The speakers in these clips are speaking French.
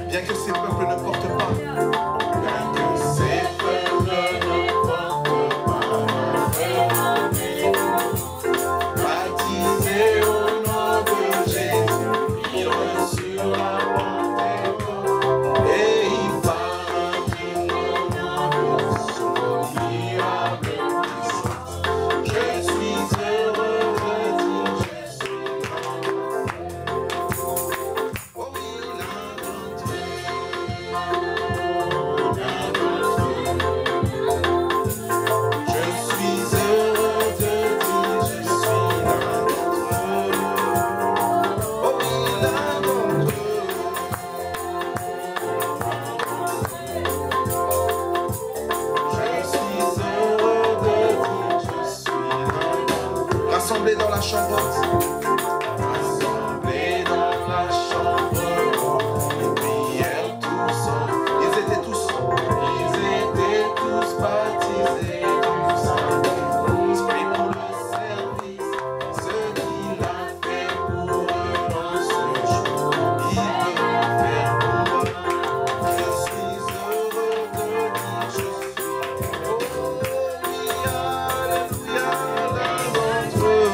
Bien que ces peuples ne portent pas. Bien que ces peuples ne portent pas. Baptisés au nom de Jésus, ils reçurent la Pentecôte. Et ils parlent du nom de son admirable puissance. Je suis heureux de dire je suis oh oui, l'un d'entre je suis heureux de dire je suis l'un d'entre eux. Oh oui, l'un d'entre je suis heureux de dire je suis l'un d'entre eux. Rassemblés dans la chambre haute. Rassemblés dans la chambre haute. Ils prièrent tous ils étaient tous baptisés du Saint-Esprit pour le service. Ce qu'il a fait pour eux dans ce jour, il peut le faire pour eux. Je suis heureux de dire je suis. Oh oui, alléluia, l'un d'entre eux.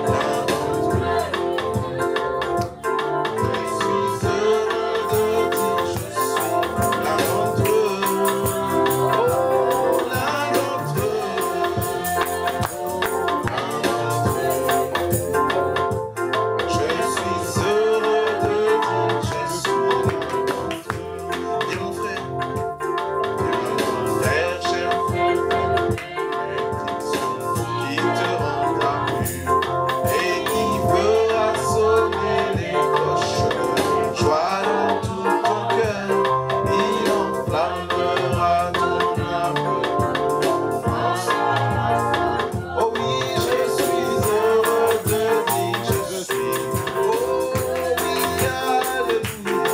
L'un d'entre eux. Je suis heureux de dire je suis l'un d'entre eux. Oh, l'un d'entre je suis heureux de dire je suis l'un d'entre eux. Et mon frère, cher frère, qui te rendra pur et qui fera sonner les cloches. Joie dans tout ton cœur, il enflammera ton âme. Oh oui, je suis heureux de dire je suis. Oh oui, alléluia.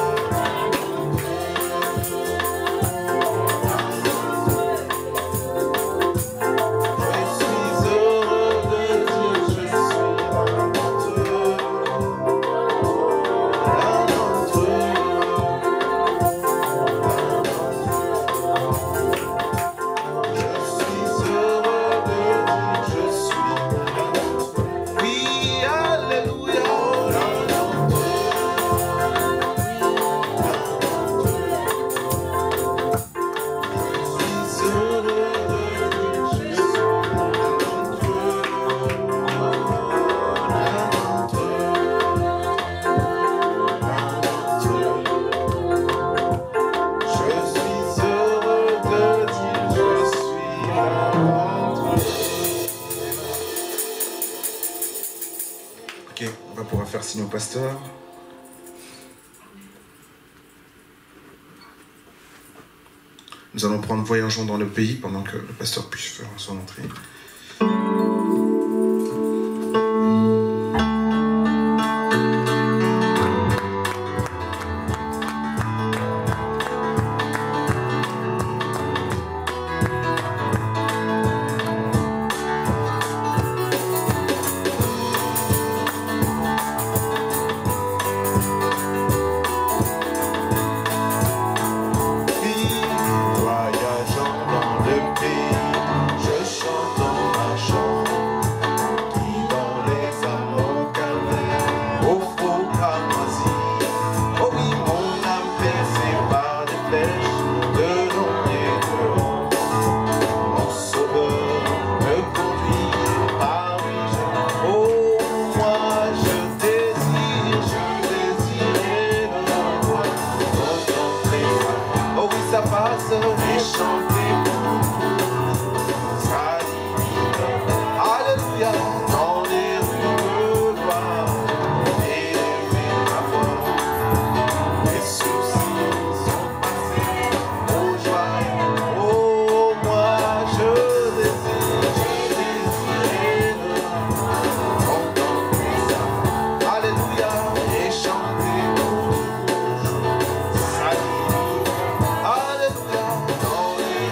Je suis heureux de dire je suis l'un d'entre eux. L'un d'entre je suis heureux de dire je suis. Oui, alléluia. L'un d'entre je suis heureux de dire je suis. L'un d'entre je suis heureux de dire je suis l'un d'entre eux. Ok, on va pouvoir faire signe au pasteur. Nous allons prendre Voyageons dans le pays pendant que le pasteur puisse faire son entrée. Voyageant dans le pays, je chante dans ma chambre, qui dans les amours calvaires, au faux cramoisi. Oh oui, mon âme percée par des flèches de long et de haut. Mon sauveur me conduit par lui. Oh, moi je désirais le voir, contempler ça. Oh oui, ça passe et chanter sa divinité. Alléluia, dans les rues de gloire, élever ma voix. Les soucis sont passés aux joies. Oh, moi je désirais le contempler ça. Alléluia, et chanter sa divinité. Alléluia, dans les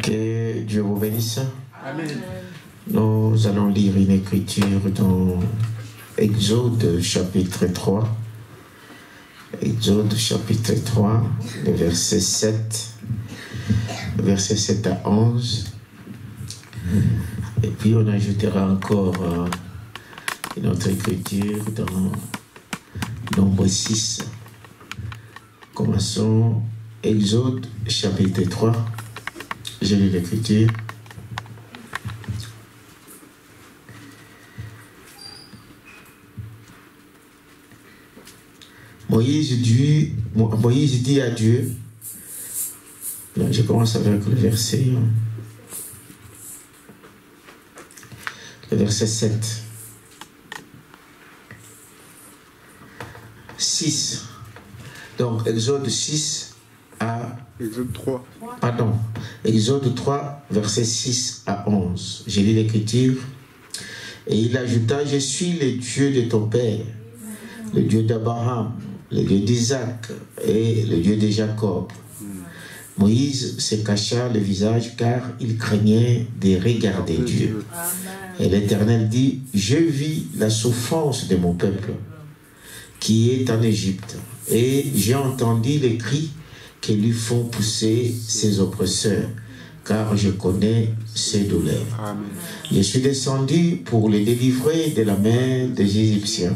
Que Dieu vous bénisse. Amen. Nous allons lire une écriture dans Exode chapitre 3. Exode chapitre 3, le verset 7. Verset 7 à 11. Et puis on ajoutera encore une autre écriture dans Nombre 6. Commençons Exode chapitre 3. Je lis l'écriture. Moïse dit à Dieu, là, je commence avec le verset 7. 6. Donc, Exode 6 à... Exode 3. Pardon. Exode 3, verset 6 à 11. Je lis l'écriture. Et il ajouta, je suis le Dieu de ton père, le Dieu d'Abraham, le Dieu d'Isaac et le Dieu de Jacob. Moïse se cacha le visage car il craignait de regarder Dieu. Et l'Éternel dit, je vis la souffrance de mon peuple qui est en Égypte, et j'ai entendu les cris que lui font pousser ses oppresseurs, car je connais ses douleurs. Amen. Je suis descendu pour le délivrer de la main des Égyptiens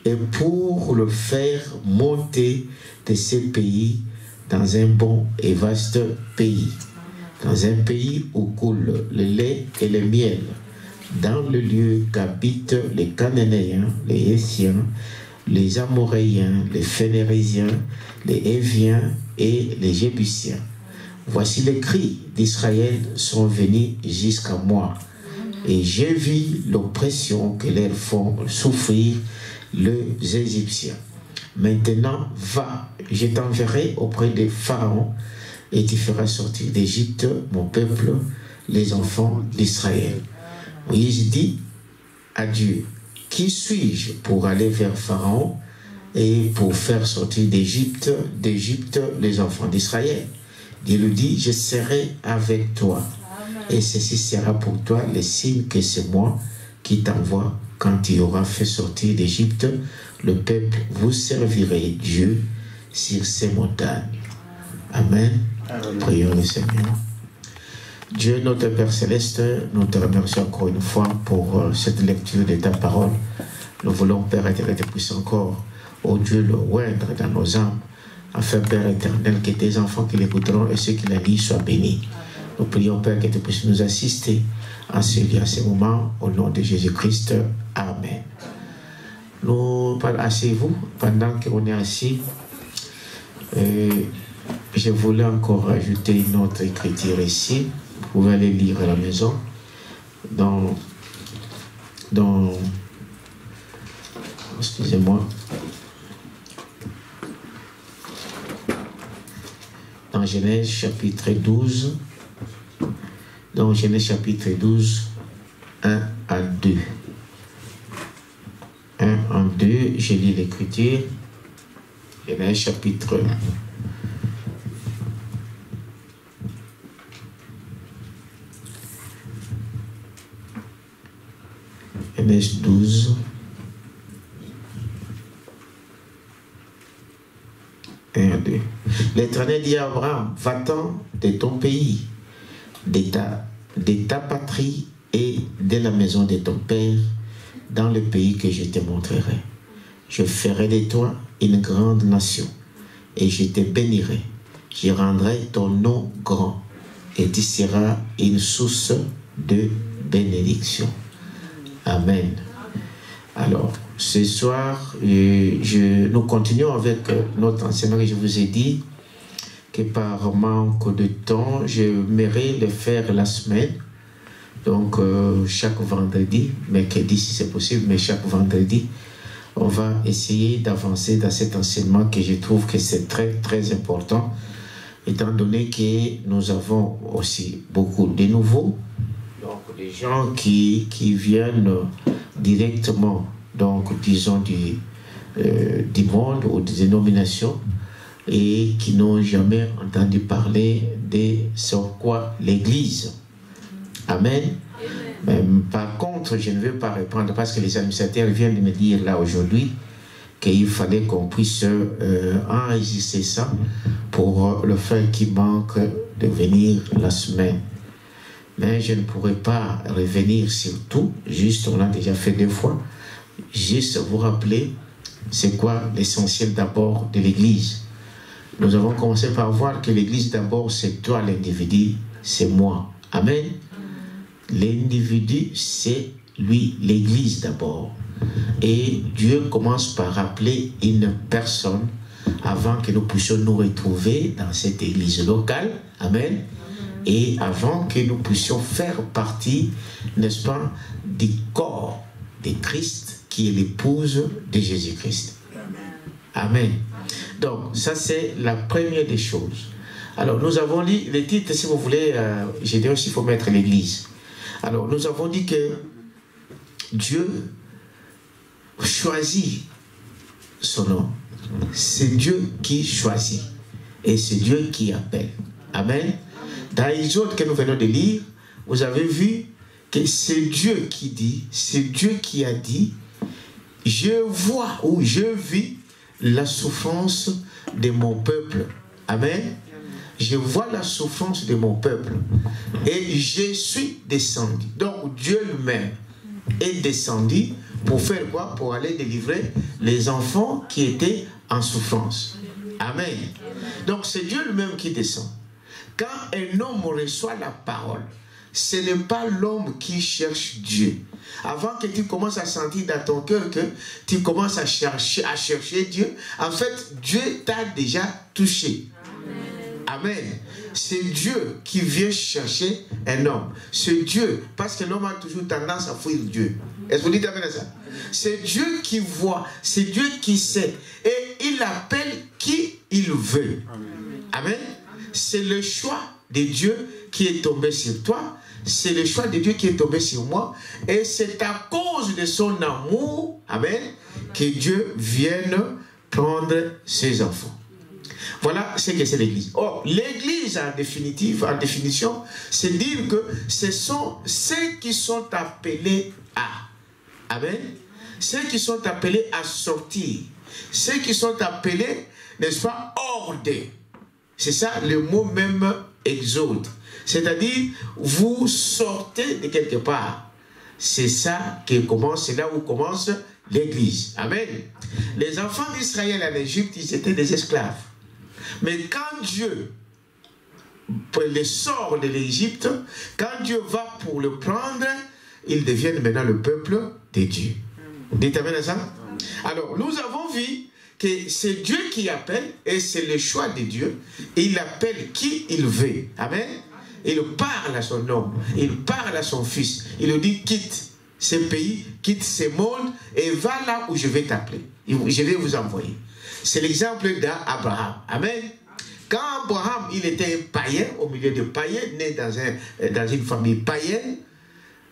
et pour le faire monter de ce pays dans un bon et vaste pays, dans un pays où coule le lait et le miel, dans le lieu qu'habitent les Cananéens, les Héthiens, les Amoréens, les Phénérésiens, les Héviens et les Jébusiens. Voici les cris d'Israël sont venus jusqu'à moi, et j'ai vu l'oppression que leur font souffrir les Égyptiens. Maintenant, va, je t'enverrai auprès des pharaons, et tu feras sortir d'Égypte mon peuple, les enfants d'Israël. Moïse dit à Dieu, qui suis-je pour aller vers Pharaon et pour faire sortir d'Égypte les enfants d'Israël? Dieu lui dit, je serai avec toi. Et ceci sera pour toi le signe que c'est moi qui t'envoie. Quand tu auras fait sortir d'Égypte le peuple, vous servirez Dieu sur ces montagnes. Amen. Prions le Seigneur. Dieu, notre Père Céleste, nous te remercions encore une fois pour cette lecture de ta parole. Nous voulons, Père éternel, que tu puisses encore, ô Dieu, le oindre dans nos âmes, afin, Père éternel, que tes enfants qui l'écouteront et ceux qui la lisent soient bénis. Nous prions, Père, que tu puisses nous assister en ce lieu, à ce moment, au nom de Jésus-Christ. Amen. Nous, asseyez-vous, pendant qu'on est assis, je voulais encore ajouter une autre écriture ici. Vous pouvez aller lire à la maison. Excusez-moi. Dans Genèse chapitre 12. Dans Genèse chapitre 12, 1 à 2. 1 à 2, je lis l'écriture. Genèse chapitre 12, 1 à 2. L'Éternel dit à Abraham, va-t'en de ton pays, de ta patrie et de la maison de ton père, dans le pays que je te montrerai. Je ferai de toi une grande nation, et je te bénirai. Je rendrai ton nom grand, et tu seras une source de bénédiction. Amen. Alors, ce soir, nous continuons avec notre enseignement que je vous ai dit que par manque de temps, j'aimerais le faire la semaine. Donc, chaque vendredi, mercredi si c'est possible, mais chaque vendredi, on va essayer d'avancer dans cet enseignement que je trouve que c'est très, très important, étant donné que nous avons aussi beaucoup de nouveaux. Donc, des gens qui viennent directement, donc, disons, du monde ou des dénominations et qui n'ont jamais entendu parler de sur quoi l'Église. Amen. Mais, par contre, je ne veux pas répondre parce que les administrateurs viennent de me dire là aujourd'hui qu'il fallait qu'on puisse enregistrer ça pour le fait qu'il manque de venir la semaine. Mais je ne pourrais pas revenir sur tout, juste on l'a déjà fait 2 fois, juste vous rappeler c'est quoi l'essentiel d'abord de l'Église. Nous avons commencé par voir que l'Église d'abord c'est toi l'individu, c'est moi. Amen. L'individu c'est lui, l'Église d'abord. Et Dieu commence par appeler une personne avant que nous puissions nous retrouver dans cette Église locale. Amen. Et avant que nous puissions faire partie, n'est-ce pas, du corps de Christ qui est l'épouse de Jésus-Christ. Amen. Donc, ça c'est la première des choses. Alors, nous avons dit, les titres, si vous voulez, j'ai dit aussi qu'il faut mettre l'Église. Alors, nous avons dit que Dieu choisit son nom. C'est Dieu qui choisit. Et c'est Dieu qui appelle. Amen. Dans Exode que nous venons de lire, vous avez vu que c'est Dieu qui dit, c'est Dieu qui a dit, je vois ou je vis la souffrance de mon peuple. Amen. Je vois la souffrance de mon peuple et je suis descendu. Donc Dieu lui-même est descendu pour faire quoi? Pour aller délivrer les enfants qui étaient en souffrance. Amen. Donc c'est Dieu lui-même qui descend. Quand un homme reçoit la parole, ce n'est pas l'homme qui cherche Dieu. Avant que tu commences à sentir dans ton cœur que tu commences à chercher Dieu, en fait, Dieu t'a déjà touché. Amen. C'est Dieu qui vient chercher un homme. C'est Dieu, parce que l'homme a toujours tendance à fuir Dieu. Est-ce que vous dites amen à ça? C'est Dieu qui voit, c'est Dieu qui sait. Et il appelle qui il veut. Amen. C'est le choix de Dieu qui est tombé sur toi. C'est le choix de Dieu qui est tombé sur moi. Et c'est à cause de son amour, amen, que Dieu vienne prendre ses enfants. Voilà ce que c'est l'Église. Or, l'Église, en définition, c'est dire que ce sont ceux qui sont appelés à. Amen. Ceux qui sont appelés à sortir. Ceux qui sont appelés, n'est-ce pas, hors d'eux. C'est ça le mot même exode. C'est-à-dire, vous sortez de quelque part. C'est ça qui commence, c'est là où commence l'Église. Amen. Les enfants d'Israël en Égypte, ils étaient des esclaves. Mais quand Dieu les sort de l'Égypte, quand Dieu va pour le prendre, ils deviennent maintenant le peuple de Dieu. Dites amen à ça? Alors, nous avons vu que c'est Dieu qui appelle et c'est le choix de Dieu. Il appelle qui il veut. Amen. Il parle à son homme, il parle à son fils. Il lui dit quitte ce pays, quitte ce monde et va là où je vais t'appeler. Je vais vous envoyer. C'est l'exemple d'Abraham. Amen. Quand Abraham, il était un païen, au milieu de païens, né dans une famille païenne,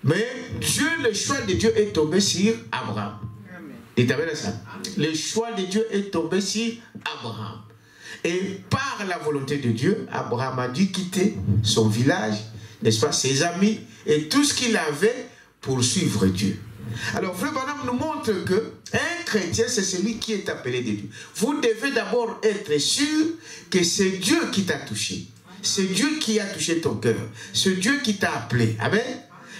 mais Dieu, le choix de Dieu est tombé sur Abraham. Dites amen à ça. Le choix de Dieu est tombé sur Abraham. Et par la volonté de Dieu, Abraham a dû quitter son village, n'est-ce pas, ses amis, et tout ce qu'il avait pour suivre Dieu. Alors, Frère Branham nous montre qu'un chrétien, c'est celui qui est appelé de Dieu. Vous devez d'abord être sûr que c'est Dieu qui t'a touché. C'est Dieu qui a touché ton cœur. C'est Dieu qui t'a appelé. Amen.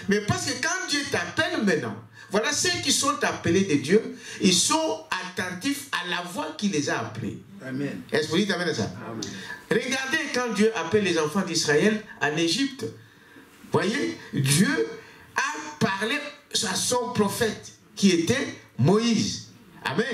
Mais parce que quand Dieu t'appelle maintenant, voilà ceux qui sont appelés de Dieu, ils sont attentifs à la voix qui les a appelés. Amen. Est-ce que vous dites amen à ça? Amen. Regardez quand Dieu appelle les enfants d'Israël en Égypte. Voyez, Dieu a parlé à son prophète qui était Moïse. Amen.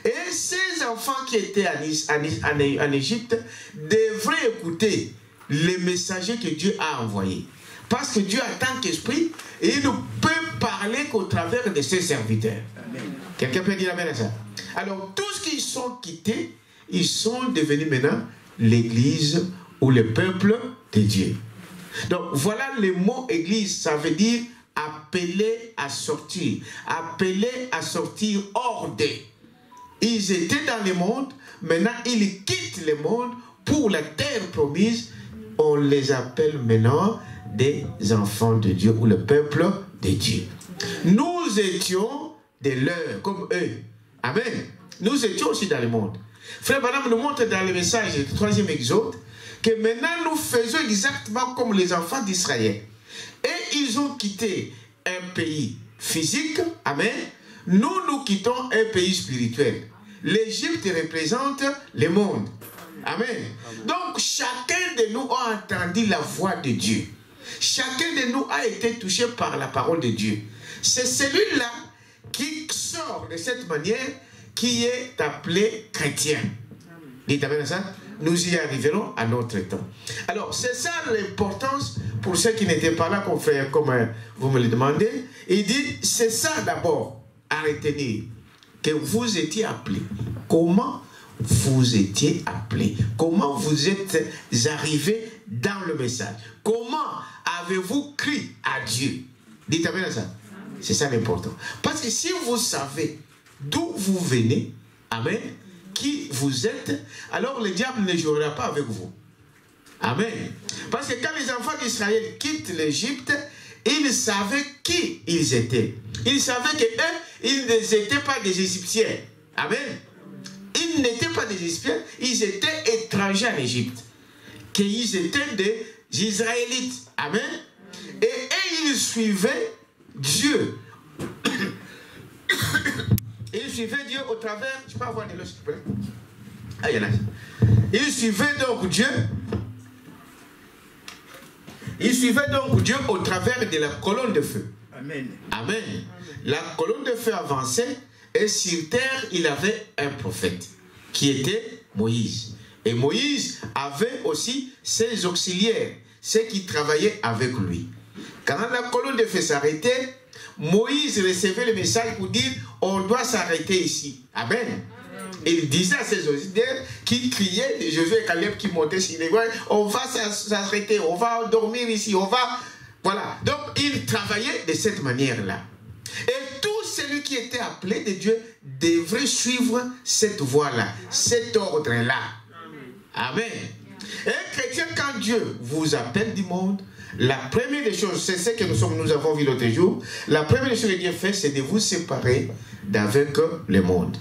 Et ces enfants qui étaient en Égypte devraient écouter les messagers que Dieu a envoyés. Parce que Dieu a tant qu'esprit et il ne peut parler qu'au travers de ses serviteurs. Quelqu'un peut dire amen à ça? Alors, tous qui sont quittés, ils sont devenus maintenant l'Église ou le peuple de Dieu. Donc, voilà le mot Église, ça veut dire appelé à sortir hors d'eux. Ils étaient dans le monde, maintenant ils quittent le monde pour la terre promise. On les appelle maintenant des enfants de Dieu ou le peuple de Dieu. Nous étions des leurs comme eux. Amen. Nous étions aussi dans le monde. Frère Branham nous montre dans le message du 3e exode que maintenant nous faisons exactement comme les enfants d'Israël. Et ils ont quitté un pays physique. Amen. Nous quittons un pays spirituel. L'Égypte représente le monde. Amen. Donc chacun de nous a entendu la voix de Dieu. Chacun de nous a été touché par la parole de Dieu. C'est celui-là qui sort de cette manière qui est appelé chrétien. Dites amen à ça? Nous y arriverons à notre temps. Alors, c'est ça l'importance pour ceux qui n'étaient pas là, comme vous me le demandez. Il dit, c'est ça d'abord à retenir, que vous étiez appelés. Comment vous étiez appelés? Comment vous êtes arrivés dans le message? Comment avez-vous crié à Dieu? Dites amen à ça. C'est ça l'important. Parce que si vous savez d'où vous venez, amen, qui vous êtes, alors le diable ne jouera pas avec vous. Amen. Parce que quand les enfants d'Israël quittent l'Égypte, ils savaient qui ils étaient. Ils savaient qu'eux, ils n'étaient pas des Égyptiens. Amen. Ils n'étaient pas des Égyptiens, ils étaient étrangers en Égypte. Qu'ils étaient des Israélites. Amen. Et ils suivaient Dieu. Ils suivaient Dieu au travers... Je peux avoir des lots, s'il vous plaît? Ah, il y en a. Ils suivaient donc Dieu. Ils suivaient donc Dieu au travers de la colonne de feu. Amen. Amen. La colonne de feu avançait et sur terre, il avait un prophète qui était Moïse. Et Moïse avait aussi ses auxiliaires, ceux qui travaillaient avec lui. Quand la colonne de feu s'arrêtait, Moïse recevait le message pour dire on doit s'arrêter ici. Amen. Il disait à ses auxiliaires qui criaient, Josué et Caleb qui montaient sur les voies, on va s'arrêter, on va dormir ici, on va... Voilà. Donc, il travaillait de cette manière-là. Et tout celui qui était appelé de Dieu devrait suivre cette voie-là, cet ordre-là. Amen. Un chrétien, quand Dieu vous appelle du monde, la première des choses, c'est ce que nous avons vu l'autre jour, la première des choses que Dieu fait, c'est de vous séparer d'avec le monde.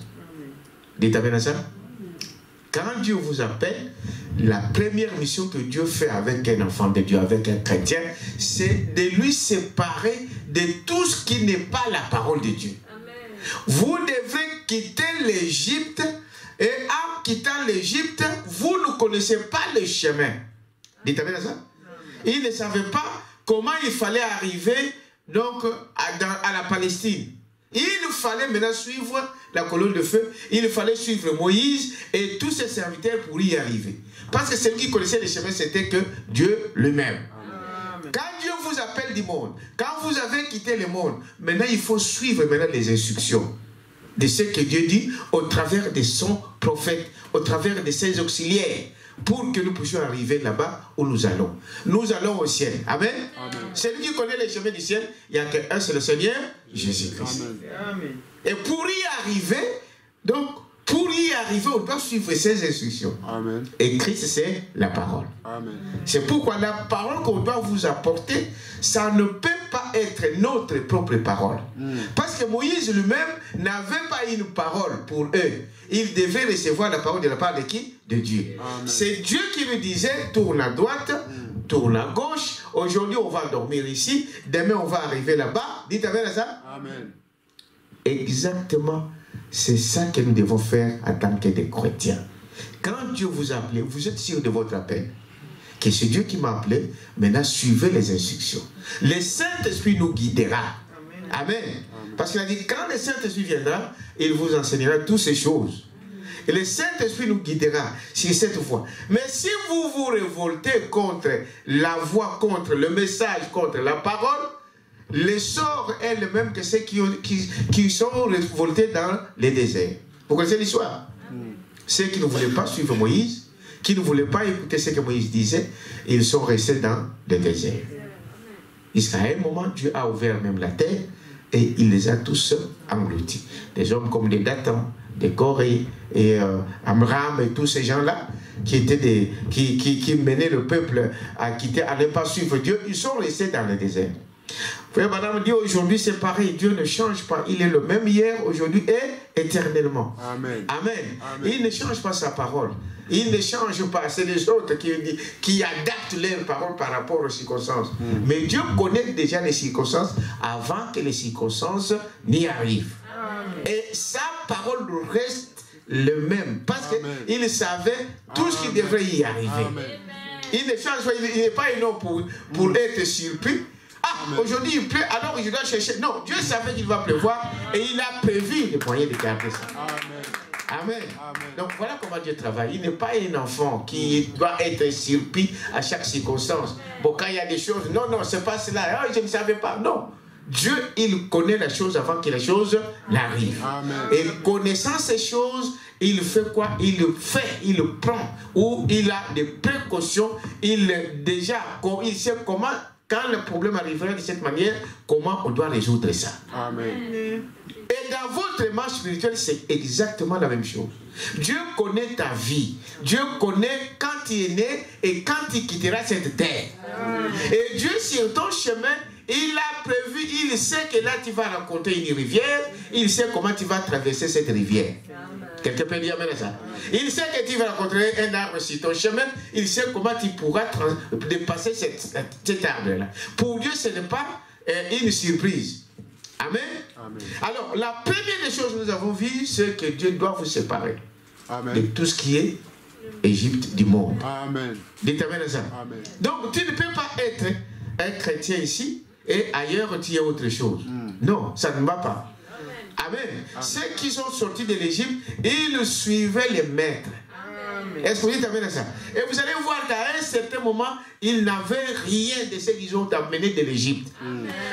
Dites Amen à ça. Quand Dieu vous appelle, la première mission que Dieu fait avec un enfant de Dieu, avec un chrétien, c'est de lui séparer de tout ce qui n'est pas la parole de Dieu. Amen. Vous devez quitter l'Égypte, et en quittant l'Égypte, vous ne connaissez pas le chemin. Dites Amen à ça. Ils ne savaient pas comment il fallait arriver donc, à la Palestine. Il fallait maintenant suivre la colonne de feu, il fallait suivre Moïse et tous ses serviteurs pour y arriver. Parce que celui qui connaissait le chemin, c'était que Dieu lui-même. Quand Dieu vous appelle du monde, quand vous avez quitté le monde, maintenant il faut suivre maintenant les instructions de ce que Dieu dit au travers de son prophète, au travers de ses auxiliaires, pour que nous puissions arriver là-bas où nous allons. Nous allons au ciel. Amen. Amen. Celui qui connaît les chemins du ciel, il n'y a qu'un, c'est le Seigneur Jésus-Christ. Amen. Et pour y arriver, donc, on doit suivre ses instructions. Amen. Et Christ, c'est la parole. Amen. C'est pourquoi la parole qu'on doit vous apporter, ça ne peut pas être notre propre parole. Parce que Moïse lui-même n'avait pas une parole pour eux. Il devait recevoir la parole de la part de qui? De Dieu. C'est Dieu qui lui disait, tourne à droite, tourne à gauche. Aujourd'hui, on va dormir ici. Demain, on va arriver là-bas. Dites Amen à ça. Amen. Exactement. C'est ça que nous devons faire en tant que des chrétiens. Quand Dieu vous a appelé, vous êtes sûr de votre appel. Que c'est Dieu qui m'a appelé. Maintenant, suivez les instructions. Le Saint-Esprit nous guidera. Amen. Amen. Parce qu'il a dit, quand le Saint-Esprit viendra, il vous enseignera toutes ces choses. Et le Saint-Esprit nous guidera sur cette voie. Mais si vous vous révoltez contre la voie, contre le message, contre la parole, le sort est le même que ceux qui sont révoltés dans les déserts. Vous connaissez l'histoire? Ceux qui ne voulaient pas suivre Moïse, qui ne voulaient pas écouter ce que Moïse disait, ils sont restés dans le désert. Jusqu'à un moment, Dieu a ouvert même la terre et il les a tous engloutis. Des hommes comme des Dathan, des Corée et Amram et tous ces gens-là qui étaient qui menaient le peuple à quitter, à ne pas suivre Dieu, ils sont restés dans le désert. Frère Madame dit aujourd'hui c'est pareil, Dieu ne change pas, il est le même hier, aujourd'hui et éternellement. Amen. Amen. Amen. Il ne change pas sa parole, il ne change pas, c'est les autres qui adaptent leurs paroles par rapport aux circonstances. Mais Dieu connaît déjà les circonstances avant que les circonstances n'y arrivent. Amen. Et sa parole reste le même, parce qu'il savait tout ce qui devrait y arriver. Amen. Il ne change pas, il n'est pas un homme pour être surpris. Aujourd'hui il pleut, alors je dois chercher. Non, Dieu savait qu'il va pleuvoir et il a prévu les moyens de garder ça. Amen. Amen. Amen. Donc voilà comment Dieu travaille. Il n'est pas un enfant qui doit être surpris à chaque circonstance. Bon, quand il y a des choses, non, c'est pas cela. Oh, je ne savais pas. Non. Dieu, il connaît la chose avant que la chose n'arrive. Et connaissant ces choses, il fait quoi? Il le fait, il le prend. Ou il a des précautions. Il sait comment. quand le problème arrivera de cette manière, comment on doit résoudre ça. Amen. Et dans votre marche spirituelle, c'est exactement la même chose. Dieu connaît ta vie. Dieu connaît quand tu es né et quand tu quitteras cette terre. Et Dieu, sur ton chemin, il a prévu, il sait que là tu vas rencontrer une rivière, il sait comment tu vas traverser cette rivière. Quelqu'un peut dire amen à ça. Il sait que tu vas rencontrer un arbre sur ton chemin, il sait comment tu pourras dépasser cet arbre-là. Pour Dieu, ce n'est pas une surprise. Amen. Amen. Alors, la première des choses que nous avons vues, c'est que Dieu doit vous séparer Amen. De tout ce qui est Égypte du monde. Amen. Dites amen à ça. Amen. Donc, tu ne peux pas être un chrétien ici et ailleurs tu es autre chose. Non, ça ne va pas. Amen. Amen. Ceux qui sont sortis de l'Égypte, ils suivaient les maîtres. Est-ce que vous dites amen à ça? Et vous allez voir qu'à un certain moment, ils n'avaient rien de ce qu'ils ont amené de l'Égypte.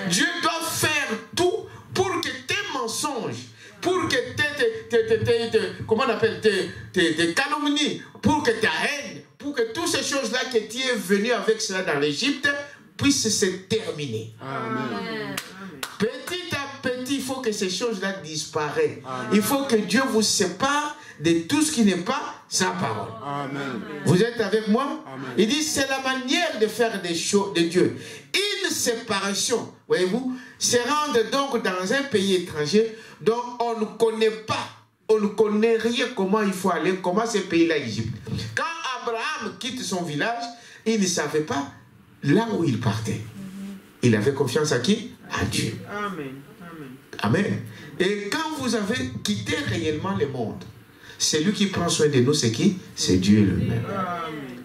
Dieu doit faire tout pour que tes mensonges, pour que comment on appelle, tes calomnies, pour que ta haine, pour que toutes ces choses-là que tu es venu avec cela dans l'Égypte puissent se terminer. Amen. Petit à petit, il faut que ces choses-là disparaissent. Amen. Il faut que Dieu vous sépare de tout ce qui n'est pas sa parole. Amen. Vous êtes avec moi? Amen. Il dit, c'est la manière de faire des choses de Dieu. Une séparation, voyez-vous, se rendre donc dans un pays étranger dont on ne connaît pas, on ne connaît rien comment il faut aller, comment ce pays-là Égypte. Quand Abraham quitte son village, il ne savait pas là où il partait. Il avait confiance à qui? À Dieu. Amen. Amen. Amen. Et quand vous avez quitté réellement le monde, c'est lui qui prend soin de nous, c'est qui? C'est Dieu lui-même.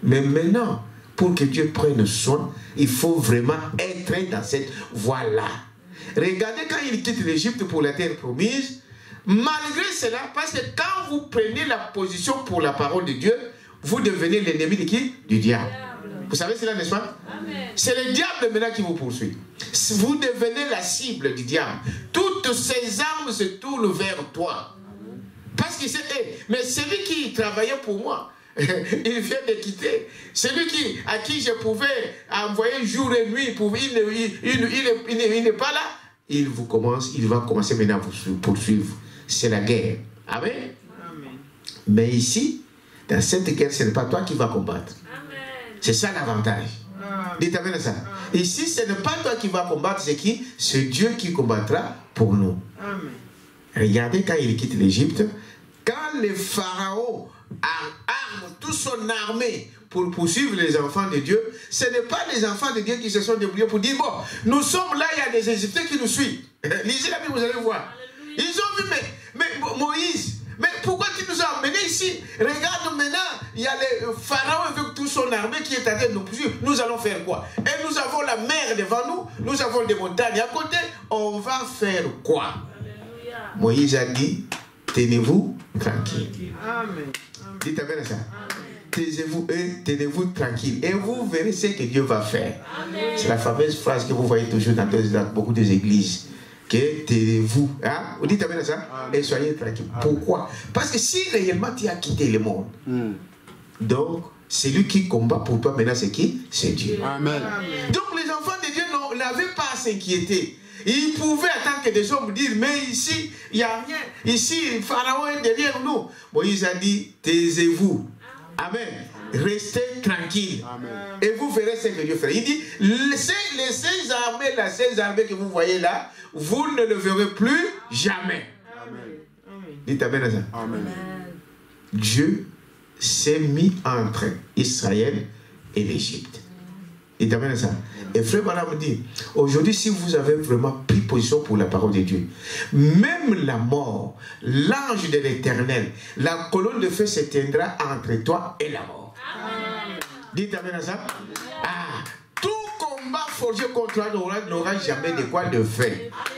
Mais maintenant, pour que Dieu prenne soin, il faut vraiment être dans cette voie-là. Regardez quand il quitte l'Égypte pour la terre promise, malgré cela, parce que quand vous prenez la position pour la parole de Dieu, vous devenez l'ennemi de qui? Du diable. Vous savez cela, n'est-ce pas? C'est le diable maintenant qui vous poursuit. Vous devenez la cible du diable. Toutes ces armes se tournent vers toi. Parce qu'il sait, mais celui qui travaillait pour moi, il vient de quitter. Celui à qui je pouvais envoyer jour et nuit, il n'est pas là. Il va commencer maintenant à vous poursuivre. C'est la guerre. Amen. Amen. Mais ici, dans cette guerre, ce n'est pas toi qui vas combattre. C'est ça l'avantage. Dites amen à ça. Ici, ce n'est pas toi qui vas combattre, c'est qui? C'est Dieu qui combattra pour nous. Amen. Regardez quand il quitte l'Égypte, quand le Pharaon arme toute son armée pour poursuivre les enfants de Dieu, ce n'est pas les enfants de Dieu qui se sont débrouillés pour dire, bon, nous sommes là, il y a des Égyptiens qui nous suivent. Lisez la Bible, vous allez voir. Alléluia. Ils ont vu, mais Moïse, mais pourquoi tu nous as emmenés ici? Regarde maintenant, il y a le Pharaon avec toute son armée qui est en train de nous poursuivre. Nous allons faire quoi? Et nous avons la mer devant nous, nous avons des montagnes à côté. On va faire quoi? Alléluia. Moïse a dit, tenez-vous tranquille. Amen. Dites amen à ça. Taisez-vous et tenez-vous tranquille. Et vous verrez ce que Dieu va faire. C'est la fameuse phrase que vous voyez toujours dans beaucoup d'églises. Que taisez-vous. Hein? Vous dites amen à ça. Amen. Et soyez tranquille. Amen. Pourquoi? Parce que si réellement tu as quitté le monde, donc celui qui combat pour toi maintenant c'est qui? C'est Dieu. Amen. Donc les enfants de Dieu n'avaient pas à s'inquiéter. Ils pouvaient attendre que des hommes disent, mais ici, il n'y a rien. Ici, Pharaon est derrière nous. Moïse a dit, taisez-vous. Amen. Restez tranquille. Amen. Et vous verrez ce que Dieu fera. Il dit, ces armées que vous voyez là, vous ne le verrez plus jamais. Amen. Dites amen à ça. Amen. Dieu s'est mis entre Israël et l'Égypte. Dites amen à ça. Et frère Bala me dit, aujourd'hui, si vous avez vraiment pris position pour la parole de Dieu, même la mort, l'ange de l'Éternel, la colonne de feu s'éteindra entre toi et la mort. Amen. Dites amen à ça. Ah, tout combat forgé contre toi n'aura jamais de quoi de faire.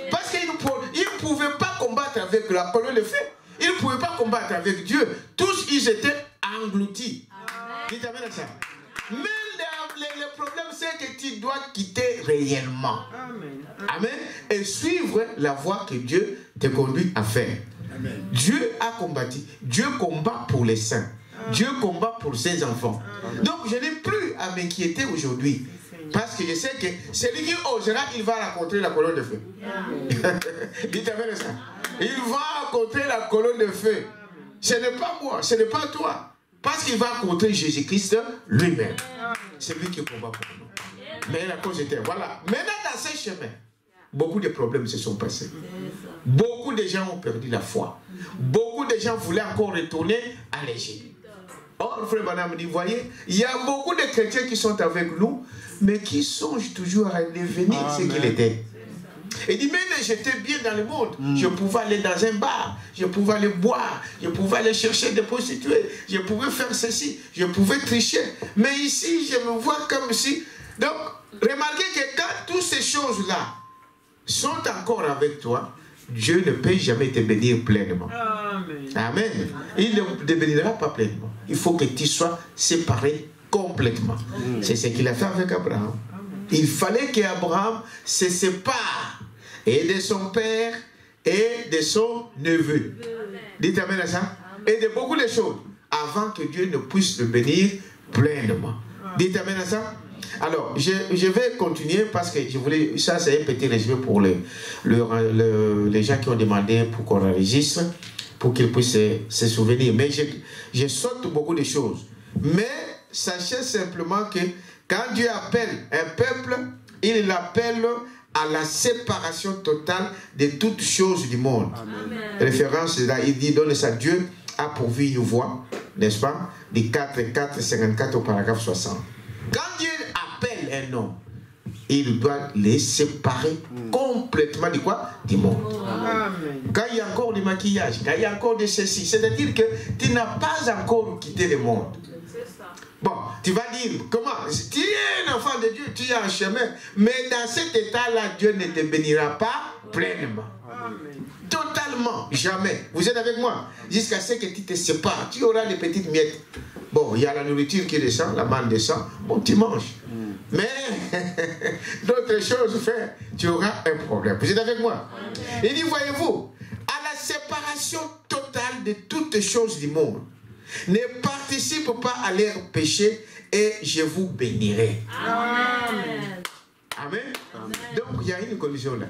Parce qu'ils ne pouvaient pas combattre avec la colonne de feu. Ils ne pouvaient pas combattre avec Dieu. Tous, ils étaient engloutis. Dites amen à ça. Mais le problème, c'est que tu dois quitter réellement. Amen. Amen. Et suivre la voie que Dieu te conduit à faire. Amen. Dieu a combattu. Dieu combat pour les saints. Amen. Dieu combat pour ses enfants. Amen. Donc, je n'ai plus à m'inquiéter aujourd'hui. Parce que je sais que celui qui osera, il va rencontrer la colonne de feu. Dites amen ça. Il va rencontrer la colonne de feu. Ce n'est pas moi, ce n'est pas toi. Parce qu'il va rencontrer Jésus-Christ lui-même. C'est lui qui combat pour nous. Mais la cause était, voilà. Maintenant, dans ces chemins, beaucoup de problèmes se sont passés. Beaucoup de gens ont perdu la foi. Beaucoup de gens voulaient encore retourner à l'Égypte. Or, frère Madame dit, voyez, il y a beaucoup de chrétiens qui sont avec nous, mais qui songent toujours à devenir ce qu'il était. Il dit, mais j'étais bien dans le monde. Je pouvais aller dans un bar, je pouvais aller boire, je pouvais aller chercher des prostituées, je pouvais faire ceci, je pouvais tricher. Mais ici, je me vois comme si... Donc, remarquez que quand toutes ces choses-là sont encore avec toi, Dieu ne peut jamais te bénir pleinement. Amen. Amen. Il ne te bénira pas pleinement. Il faut que tu sois séparé complètement. C'est ce qu'il a fait avec Abraham. Il fallait qu'Abraham se sépare et de son père et de son neveu. Dites amen à ça. Et de beaucoup de choses avant que Dieu ne puisse le bénir pleinement. Dites amen à ça. Alors, je vais continuer parce que je voulais, ça c'est un petit résumé pour les gens qui ont demandé pour qu'on enregistre, pour qu'ils puissent se souvenir. Mais je saute beaucoup de choses. Mais sachez simplement que quand Dieu appelle un peuple, il l'appelle à la séparation totale de toutes choses du monde. Amen. Référence là, il dit, donne ça, Dieu a pourvu une voie, n'est-ce pas, du 4:54 au paragraphe 60. Quand Dieu appelle un homme, il doit les séparer complètement de quoi? Du monde. Amen. Quand il y a encore du maquillage, quand il y a encore de ceci, c'est-à-dire que tu n'as pas encore quitté le monde. Bon, tu vas dire, comment? Tu es un enfant de Dieu, tu es en chemin, mais dans cet état-là, Dieu ne te bénira pas pleinement. Amen. Totalement, jamais. Vous êtes avec moi? Jusqu'à ce que tu te sépares, tu auras des petites miettes. Bon, il y a la nourriture qui descend, la manne descend, bon, tu manges. Mais d'autres choses, frère, tu auras un problème. Vous êtes avec moi? Il dit, voyez-vous, à la séparation totale de toutes choses du monde, ne participe pas à leur péché et je vous bénirai. Amen. Amen. Amen. Donc, il y a une condition là.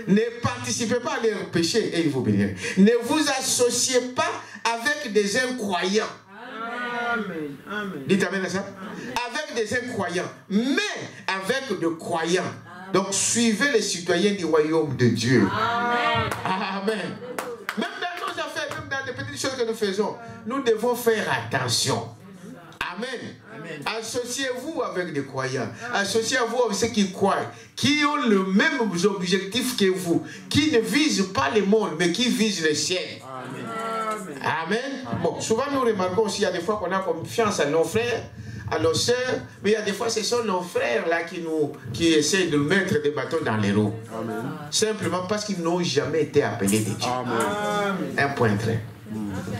Ne participez pas à leur péché et je vous bénirai. Ne vous associez pas avec des incroyants. Amen. Amen. Dites amen à ça. Avec des incroyants, mais avec des croyants. Donc, suivez les citoyens du royaume de Dieu. Amen. Amen. Même dans nos affaires, même dans les petites choses que nous faisons, nous devons faire attention. Amen. Amen. Associez-vous avec des croyants. Associez-vous avec ceux qui croient, qui ont le même objectif que vous, qui ne visent pas le monde, mais qui visent le ciel. Amen. Amen. Amen. Bon, souvent nous remarquons aussi, il y a des fois qu'on a confiance à nos frères, à nos sœurs, mais il y a des fois ce sont nos frères là qui essaient de mettre des bâtons dans les roues. Amen. Simplement parce qu'ils n'ont jamais été appelés de Dieu. Amen. Un point très.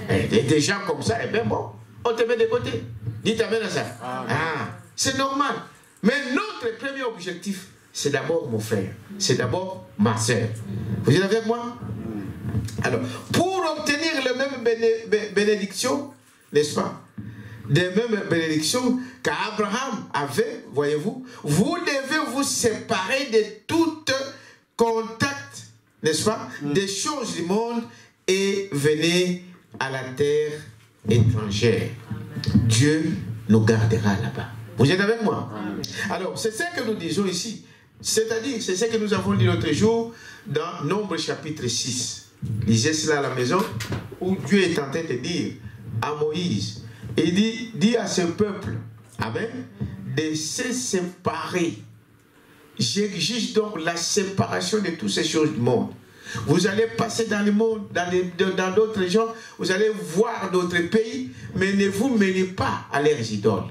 Des gens comme ça, eh bien bon, on te met de côté. Dites amen à ça. Ah, c'est normal. Mais notre premier objectif, c'est d'abord mon frère. C'est d'abord ma sœur. Vous êtes avec moi? Alors, pour obtenir les mêmes bénédictions, n'est-ce pas? Des mêmes bénédictions qu'Abraham avait, voyez-vous, vous devez vous séparer de tout contact, n'est-ce pas, des choses du monde et venez à la terre étrangère. Dieu nous gardera là-bas. Vous êtes avec moi? Alors, c'est ce que nous disons ici. C'est-à-dire, c'est ce que nous avons dit l'autre jour dans Nombre chapitre 6. Lisez cela à la maison, où Dieu est en train de dire à Moïse, il dit à ce peuple, amen, de se séparer. J'exige donc la séparation de toutes ces choses du monde. Vous allez passer dans le monde, dans d'autres gens, vous allez voir d'autres pays, mais ne vous mêlez pas à leurs idoles.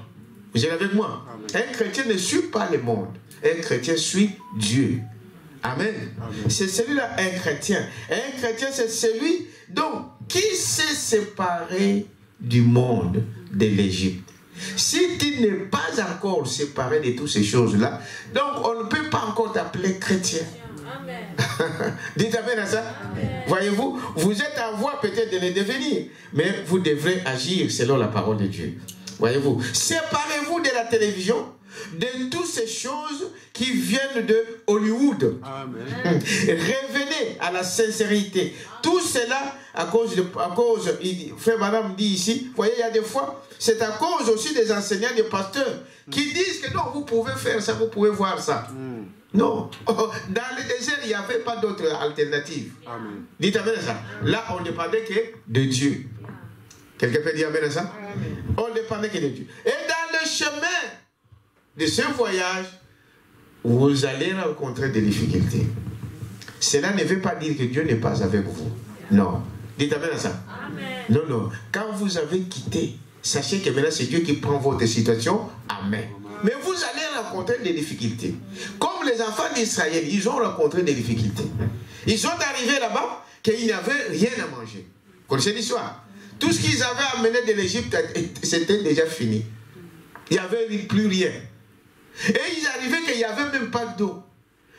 Vous êtes avec moi? Amen. Un chrétien ne suit pas le monde. Un chrétien suit Dieu. Amen. Amen. C'est celui-là, un chrétien. Un chrétien, c'est celui donc qui s'est séparé du monde, de l'Égypte. Si tu n'es pas encore séparé de toutes ces choses-là, donc on ne peut pas encore t'appeler chrétien. Amen. Dites amen à ça. Voyez-vous, vous êtes en voie peut-être de le devenir, mais vous devrez agir selon la parole de Dieu. Voyez-vous, séparez-vous de la télévision, de toutes ces choses qui viennent de Hollywood. Amen. Revenez à la sincérité. Tout cela à cause, frère madame dit ici, vous voyez, il y a des fois, c'est à cause aussi des enseignants, des pasteurs, qui disent que non, vous pouvez faire ça, vous pouvez voir ça. Non, dans le désert, il n'y avait pas d'autre alternative. Amen. Dites amen à ça. Là, on ne dépendait que de Dieu. Quelqu'un peut dire amen à ça? On ne dépendait que de Dieu. Et dans le chemin de ce voyage, vous allez rencontrer des difficultés. Cela ne veut pas dire que Dieu n'est pas avec vous. Non. Dites amen à ça. Amen. Non, non. Quand vous avez quitté, sachez que maintenant c'est Dieu qui prend votre situation. Amen. Mais vous allez rencontrer des difficultés. Comme les enfants d'Israël, ils ont rencontré des difficultés. Ils sont arrivés là-bas qu'ils n'avaient rien à manger. Vous connaissez l'histoire? Tout ce qu'ils avaient amené de l'Égypte, c'était déjà fini. Il n'y avait plus rien. Et ils arrivaient qu'il n'y avait même pas d'eau.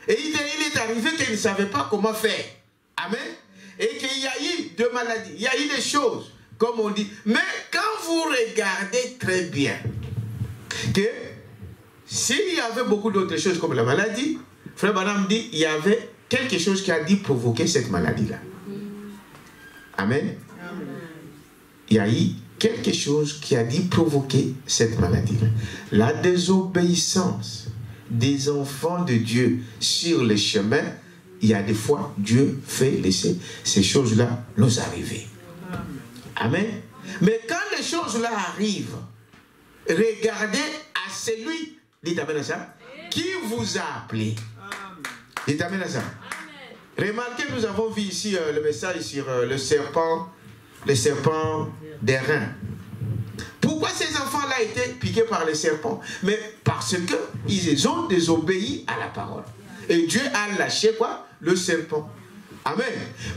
Et il est arrivé qu'ils ne savaient pas comment faire. Amen. Et qu'il y a eu de maladies. Il y a eu des choses, comme on dit. Mais quand vous regardez très bien, que s'il y avait beaucoup d'autres choses comme la maladie, frère Branham dit, il y avait quelque chose qui a dit provoquer cette maladie-là. Amen. Il y a eu quelque chose qui a dit provoquer cette maladie-là. La désobéissance des enfants de Dieu sur le chemin, il y a des fois, Dieu fait laisser ces choses-là nous arriver. Amen. Mais quand les choses-là arrivent, regardez à celui, dites amen à ça, qui vous a appelé. Dites amen à ça. Remarquez, nous avons vu ici le message sur le serpent des reins. Pourquoi ces enfants-là étaient piqués par les serpents? Mais parce qu'ils ont désobéi à la parole. Et Dieu a lâché quoi? Le serpent. Amen.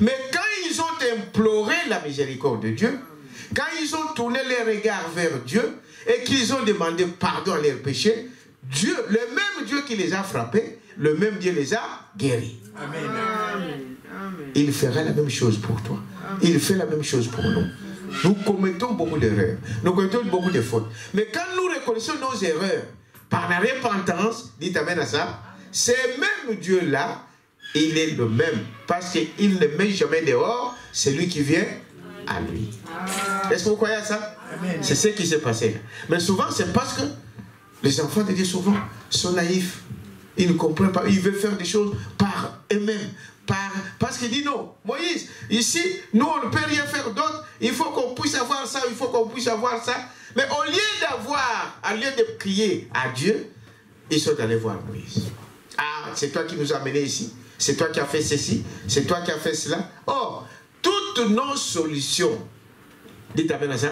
Mais quand ils ont imploré la miséricorde de Dieu, quand ils ont tourné les regards vers Dieu et qu'ils ont demandé pardon à leurs péchés, Dieu, le même Dieu qui les a frappés, le même Dieu les a guéris. Amen. Il fera la même chose pour toi. Il fait la même chose pour nous. Nous commettons beaucoup d'erreurs. Nous commettons beaucoup de fautes. Mais quand nous reconnaissons nos erreurs par la repentance, dites amen à ça, ce même Dieu-là, il est le même. Parce qu'il ne met jamais dehors celui qui vient à lui. Est-ce que vous croyez à ça? C'est ce qui s'est passé. Mais souvent, c'est parce que les enfants de Dieu, souvent, sont naïfs. Ils ne comprennent pas. Ils veulent faire des choses par eux-mêmes. Parce qu'il dit non, Moïse, ici, nous on ne peut rien faire d'autre, il faut qu'on puisse avoir ça, il faut qu'on puisse avoir ça. Mais au lieu de crier à Dieu, ils sont allés voir Moïse. Ah, c'est toi qui nous as amenés ici, c'est toi qui as fait ceci, c'est toi qui as fait cela. Oh, toutes nos solutions, dites amen à ça,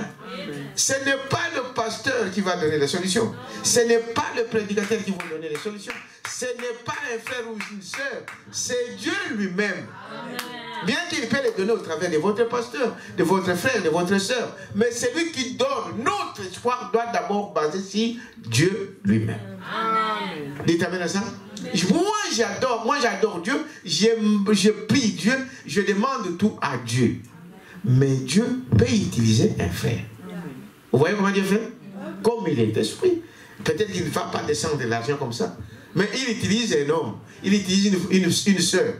ce n'est pas le pasteur qui va donner les solutions, ce n'est pas le prédicateur qui va donner les solutions. Ce n'est pas un frère ou une sœur, c'est Dieu lui-même. Bien qu'il peut les donner au travers de votre pasteur, de votre frère, de votre sœur, mais celui qui donne notre espoir doit d'abord baser sur Dieu lui-même. Dites amen à ça. Moi j'adore Dieu, je prie Dieu, je demande tout à Dieu. Mais Dieu peut utiliser un frère. Vous voyez comment Dieu fait? Comme il est esprit. Peut-être qu'il ne va pas descendre de l'argent comme ça. Mais il utilise un homme, il utilise une sœur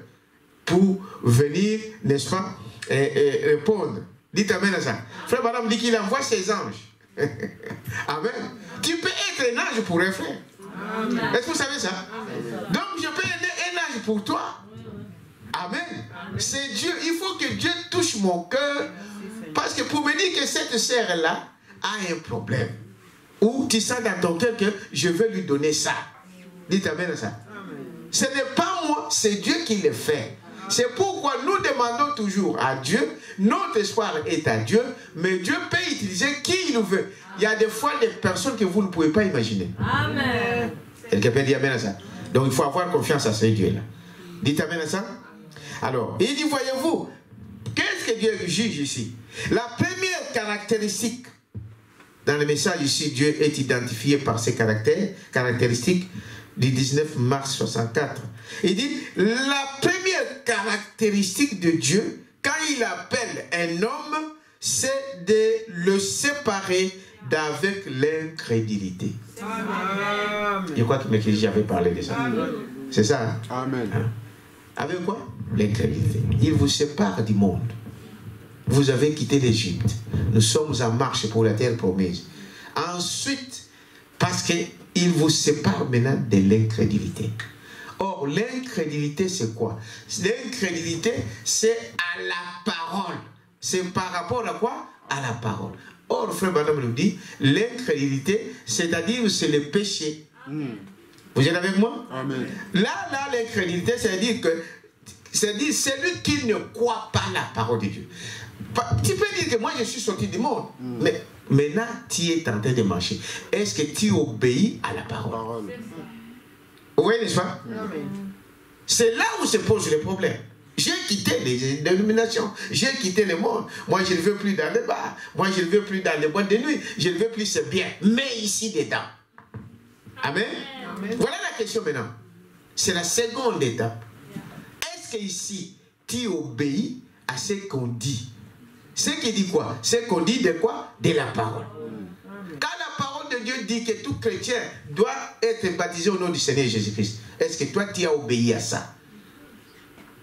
pour venir, n'est-ce pas, répondre. Dites amen à ça. Frère Madame dit qu'il envoie ses anges. Amen. Tu peux être un ange pour un frère. Est-ce que vous savez ça? Donc je peux être un ange pour toi. Amen. C'est Dieu. Il faut que Dieu touche mon cœur. Parce que pour me dire que cette sœur-là a un problème. Ou tu sens dans ton cœur que je vais lui donner ça. Dites amen à ça. Ce n'est pas moi, c'est Dieu qui le fait. C'est pourquoi nous demandons toujours à Dieu, notre espoir est à Dieu, mais Dieu peut utiliser qui il veut. Il y a des fois des personnes que vous ne pouvez pas imaginer. Amen. Quelqu'un peut dire amen à ça. Donc il faut avoir confiance à ce Dieu-là. Dites amen à ça. Alors, il dit, voyez-vous, qu'est-ce que Dieu juge ici? La première caractéristique, dans le message ici, Dieu est identifié par ses caractéristiques du 19 mars 64. Il dit, la première caractéristique de Dieu, quand il appelle un homme, c'est de le séparer d'avec l'incrédulité. Je crois que j'avais parlé de ça. C'est ça, hein? Amen. Hein? Avec quoi? L'incrédulité. Il vous sépare du monde. Vous avez quitté l'Égypte. Nous sommes en marche pour la terre promise. Ensuite, parce qu'il vous sépare maintenant de l'incrédulité. Or, l'incrédulité, c'est quoi? L'incrédulité, c'est à la parole. C'est par rapport à quoi? À la parole. Or, frère Madame nous dit, l'incrédulité, c'est-à-dire c'est le péché. Vous êtes avec moi? Amen. Là, l'incrédulité, c'est-à-dire que c'est celui qui ne croit pas la parole de Dieu. Tu peux dire que moi, je suis sorti du monde, mais maintenant, tu es en train de marcher. Est-ce que tu obéis à la parole? Vous voyez, n'est-ce pas? C'est là où se pose le problème. J'ai quitté les dénominations, j'ai quitté le monde. Moi, je ne veux plus dans les bars, moi, je ne veux plus dans les boîtes de nuit, je ne veux plus ce bien. Mais ici, dedans. Amen. Voilà la question maintenant. C'est la seconde étape. Est-ce que ici, tu obéis à ce qu'on dit? Ce qui dit quoi? Ce qu'on dit de quoi? De la parole. Quand la parole de Dieu dit que tout chrétien doit être baptisé au nom du Seigneur Jésus-Christ, est-ce que toi, tu as obéi à ça?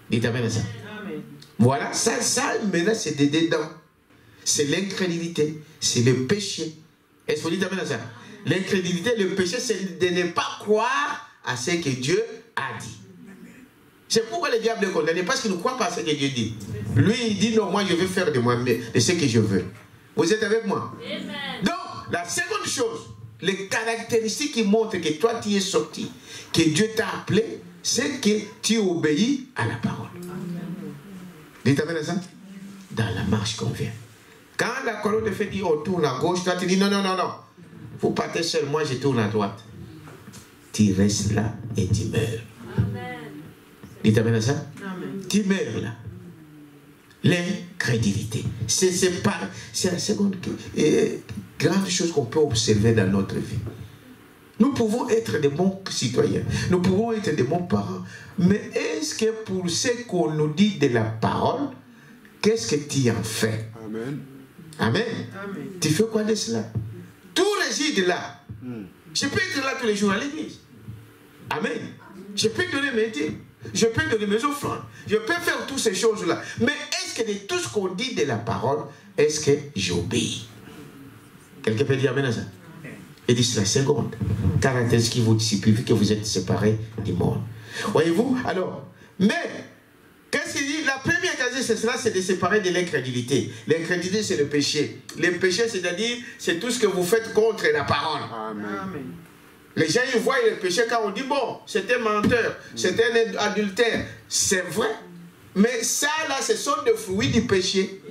Dites amen à ça. Amen. Voilà, ça maintenant, c'est dedans. C'est l'incrédulité, c'est le péché. Est-ce que vous dites amen à ça? L'incrédulité, le péché, c'est de ne pas croire à ce que Dieu a dit. C'est pourquoi le diable est condamné, parce qu'il ne croit pas à ce que Dieu dit. Lui, il dit non, moi je vais faire de moi-même, de ce que je veux. Vous êtes avec moi? Amen. Donc, la seconde chose, les caractéristiques qui montrent que toi tu es sorti, que Dieu t'a appelé, c'est que tu obéis à la parole. Dites amen à ça? Dans la marche qu'on vient. Quand la colonne de feu dit on tourne à gauche, toi tu dis non, non, non, non. Vous partez seul, moi je tourne à droite. Tu restes là et tu meurs. Amen. Dites amen à ça? Amen. Tu meurs là. L'incrédulité. C'est la seconde grande chose qu'on peut observer dans notre vie. Nous pouvons être de bons citoyens, nous pouvons être de bons parents, mais est-ce que pour ce qu'on nous dit de la parole, qu'est-ce que tu en fais? Amen. Amen. Amen. Tu fais quoi de cela? Tout réside là. Je peux être là tous les jours à l'église. Amen. Je peux donner mes dîmes. Je peux donner mes offrandes. Je peux faire toutes ces choses-là. Mais est-ce que de tout ce qu'on dit de la parole, est-ce que j'obéis? Quelqu'un peut dire amen à ça? Et dit c'est la seconde caractéristique qui vous discipline, que vous êtes séparés du monde. Voyez-vous? Alors, mais, qu'est-ce qu'il dit? La première caractéristique, c'est de séparer de l'incrédulité. L'incrédulité, c'est le péché. Le péché, c'est-à-dire, c'est tout ce que vous faites contre la parole. Amen. Les gens, ils voient le péché quand on dit, bon, c'est un menteur, c'est un adultère. C'est vrai. Mais ça, là, ce sont des fruits du péché.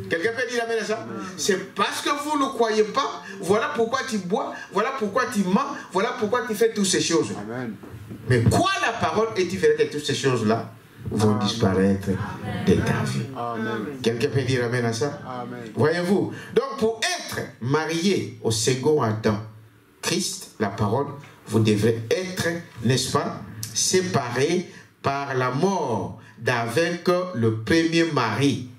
Quelqu'un peut dire amen à ça? C'est parce que vous ne croyez pas. Voilà pourquoi tu bois, voilà pourquoi tu mens, voilà pourquoi tu fais toutes ces choses. Amen. Mais quoi la parole et tu ferais que toutes ces choses-là vont disparaître de ta vie. Quelqu'un peut dire amen à ça? Voyez-vous? Donc pour être marié au second Adam, Christ, la parole, vous devrez être, n'est-ce pas, séparé par la mort d'avec le premier mari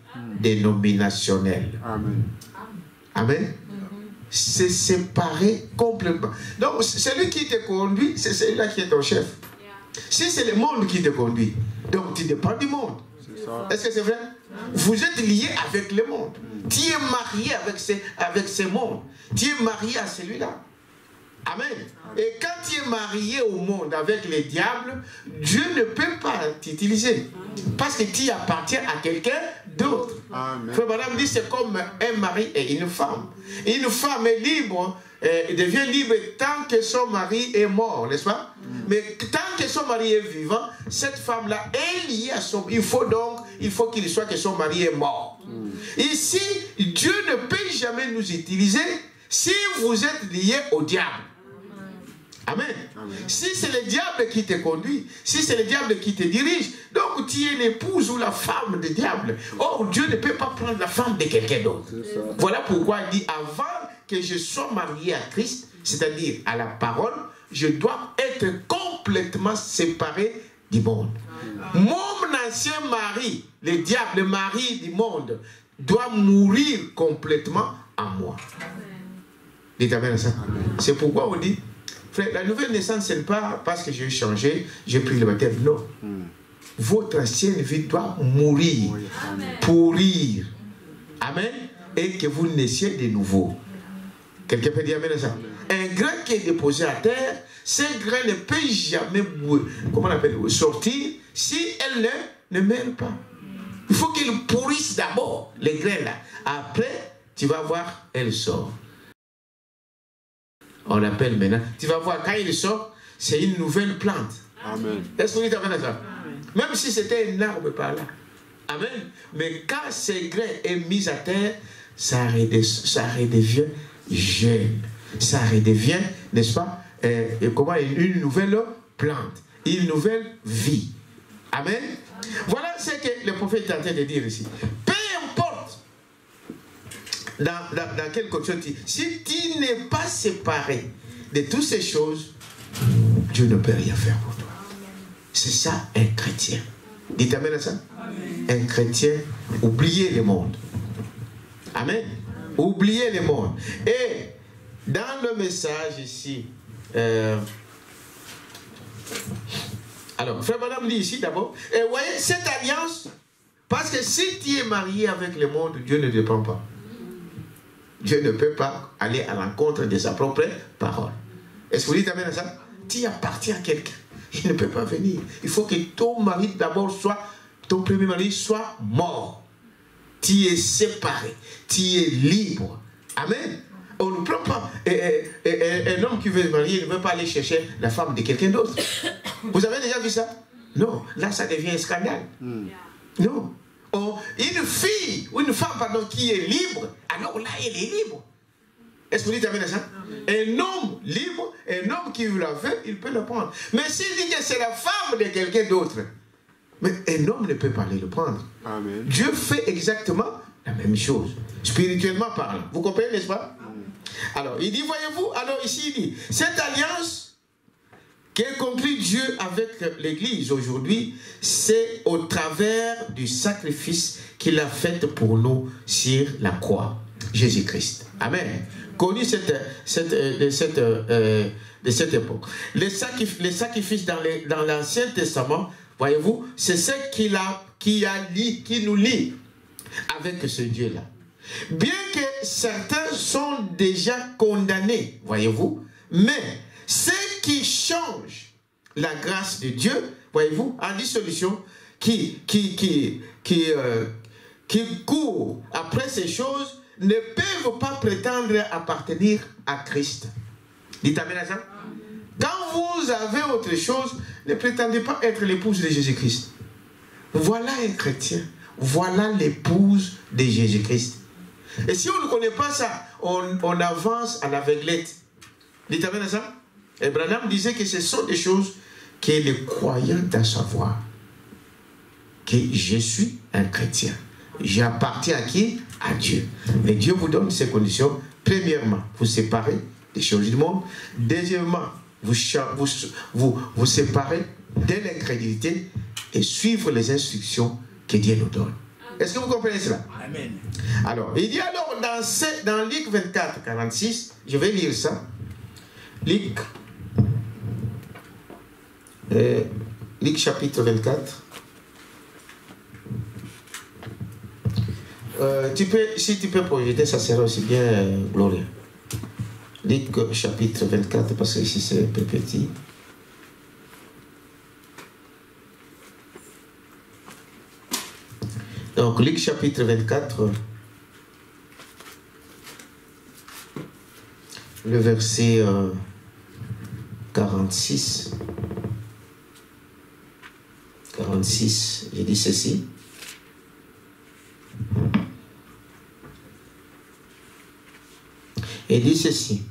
dénominationnel. Amen. Amen. C'est séparé complètement. Donc, celui qui te conduit, c'est celui-là qui est ton chef. Si c'est le monde qui te conduit, donc tu dépends du monde. Est-ce que c'est vrai? Vous êtes lié avec le monde. Tu es marié avec ce monde. Tu es marié à celui-là. Amen. Et quand tu es marié au monde avec les diables, Dieu ne peut pas t'utiliser. Parce que tu appartiens à quelqu'un d'autre. Frère Madame dit c'est comme un mari et une femme. Une femme est libre, devient libre tant que son mari est mort, n'est-ce pas? Mais tant que son mari est vivant, cette femme-là est liée à son... Il faut qu'il soit que son mari est mort. Ici, Dieu ne peut jamais nous utiliser si vous êtes lié au diable. Amen. Amen. Si c'est le diable qui te conduit, si c'est le diable qui te dirige, donc tu es l'épouse ou la femme du diable. Or, Dieu ne peut pas prendre la femme de quelqu'un d'autre. Voilà pourquoi il dit, avant que je sois marié à Christ, c'est-à-dire à la parole, je dois être complètement séparé du monde. Amen. Mon ancien mari, le diable, le mari du monde, doit mourir complètement en moi. Amen. Dites amen à ça. C'est pourquoi on dit, frère, la nouvelle naissance, ce n'est pas parce que j'ai changé, j'ai pris le baptême. Non. Votre ancienne vie doit mourir, pourrir. Amen. Et que vous naissiez de nouveau. Quelqu'un peut dire amen à ça. Un grain qui est déposé à terre, ce grain ne peut jamais, comment on appelle, sortir si elle ne meurt pas. Il faut qu'il pourrisse d'abord, les grains là. Après, tu vas voir, elle sort. On l'appelle maintenant. Tu vas voir, quand il sort, c'est une nouvelle plante. Amen. Est-ce que vous dites amen à ça? Même si c'était un arbre par là. Amen. Mais quand ces grains est mis à terre, ça redevient jeune. Ça redevient, n'est-ce pas, une nouvelle plante, une nouvelle vie. Amen. Voilà ce que le prophète est en train de dire ici. Peu importe dans quelle condition si tu n'es pas séparé de toutes ces choses, Dieu ne peut rien faire pour toi. C'est ça un chrétien. Dites amen à ça. Amen. Un chrétien, oubliez le monde. Amen. Oubliez le monde. Et dans le message ici, alors, frère madame dit ici d'abord, et vous voyez, cette alliance, parce que si tu es marié avec le monde, Dieu ne dépend pas. Dieu ne peut pas aller à l'encontre de sa propre parole. Est-ce que vous dites amen à ça? Tu appartiens à quelqu'un. Il ne peut pas venir. Il faut que ton mari d'abord soit, ton premier mari soit mort. Tu es séparé. Tu es libre. Amen. On ne prend pas. Un homme qui veut se marier ne veut pas aller chercher la femme de quelqu'un d'autre. Vous avez déjà vu ça? Non. Là, ça devient un scandale. Non. Une fille, ou une femme, pardon, qui est libre, alors là, elle est libre. Est-ce que vous dites amen à ça? Un homme libre, un homme qui la veut, il peut le prendre. Mais s'il dit que c'est la femme de quelqu'un d'autre, mais un homme ne peut pas aller le prendre. Amen. Dieu fait exactement la même chose, spirituellement parlant. Vous comprenez, n'est-ce pas? Alors, il dit, voyez-vous, alors ici, il dit, cette alliance qu'est conclut Dieu avec l'Église aujourd'hui, c'est au travers du sacrifice qu'il a fait pour nous sur la croix, Jésus-Christ. Amen. Connu de cette époque. Les sacrifices dans l'Ancien Testament, voyez-vous, c'est ce qui nous lie avec ce Dieu-là. Bien que certains sont déjà condamnés, voyez-vous, mais ce qui change la grâce de Dieu, voyez-vous, en dissolution, qui court après ces choses, ne peuvent pas prétendre appartenir à Christ. Dites amen à ça. Quand vous avez autre chose, ne prétendez pas être l'épouse de Jésus-Christ. Voilà un chrétien. Voilà l'épouse de Jésus-Christ. Et si on ne connaît pas ça, on avance à l'aveuglette. Dites amen à ça. Et Branham disait que ce sont des choses que les croyants doivent savoir. Que je suis un chrétien. J'appartiens à qui? À Dieu. Mais Dieu vous donne ces conditions. Premièrement, vous séparez des choses du monde. Deuxièmement, vous séparez de l'incrédulité et suivre les instructions que Dieu nous donne. Est-ce que vous comprenez cela? Amen. Alors, il dit alors dans Luc 24, 46, je vais lire ça. Luc chapitre 24. Si tu peux projeter, ça sera aussi bien glorieux. Luc chapitre 24, parce que ici c'est un peu petit. Donc, Luc chapitre 24, le verset 46. 46, j'ai dit ceci. Il dit ceci,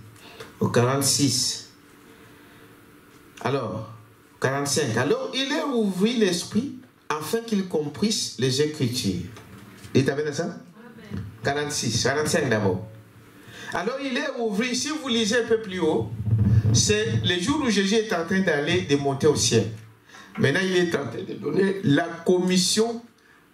au 46. Alors, 45. Alors, il leur ouvrit l'esprit afin qu'ils comprissent les Écritures. Dites amen à ça? 46, 45 d'abord. Alors, il leur ouvrit, si vous lisez un peu plus haut, c'est le jour où Jésus est en train de monter au ciel. Maintenant, il est en train de donner la commission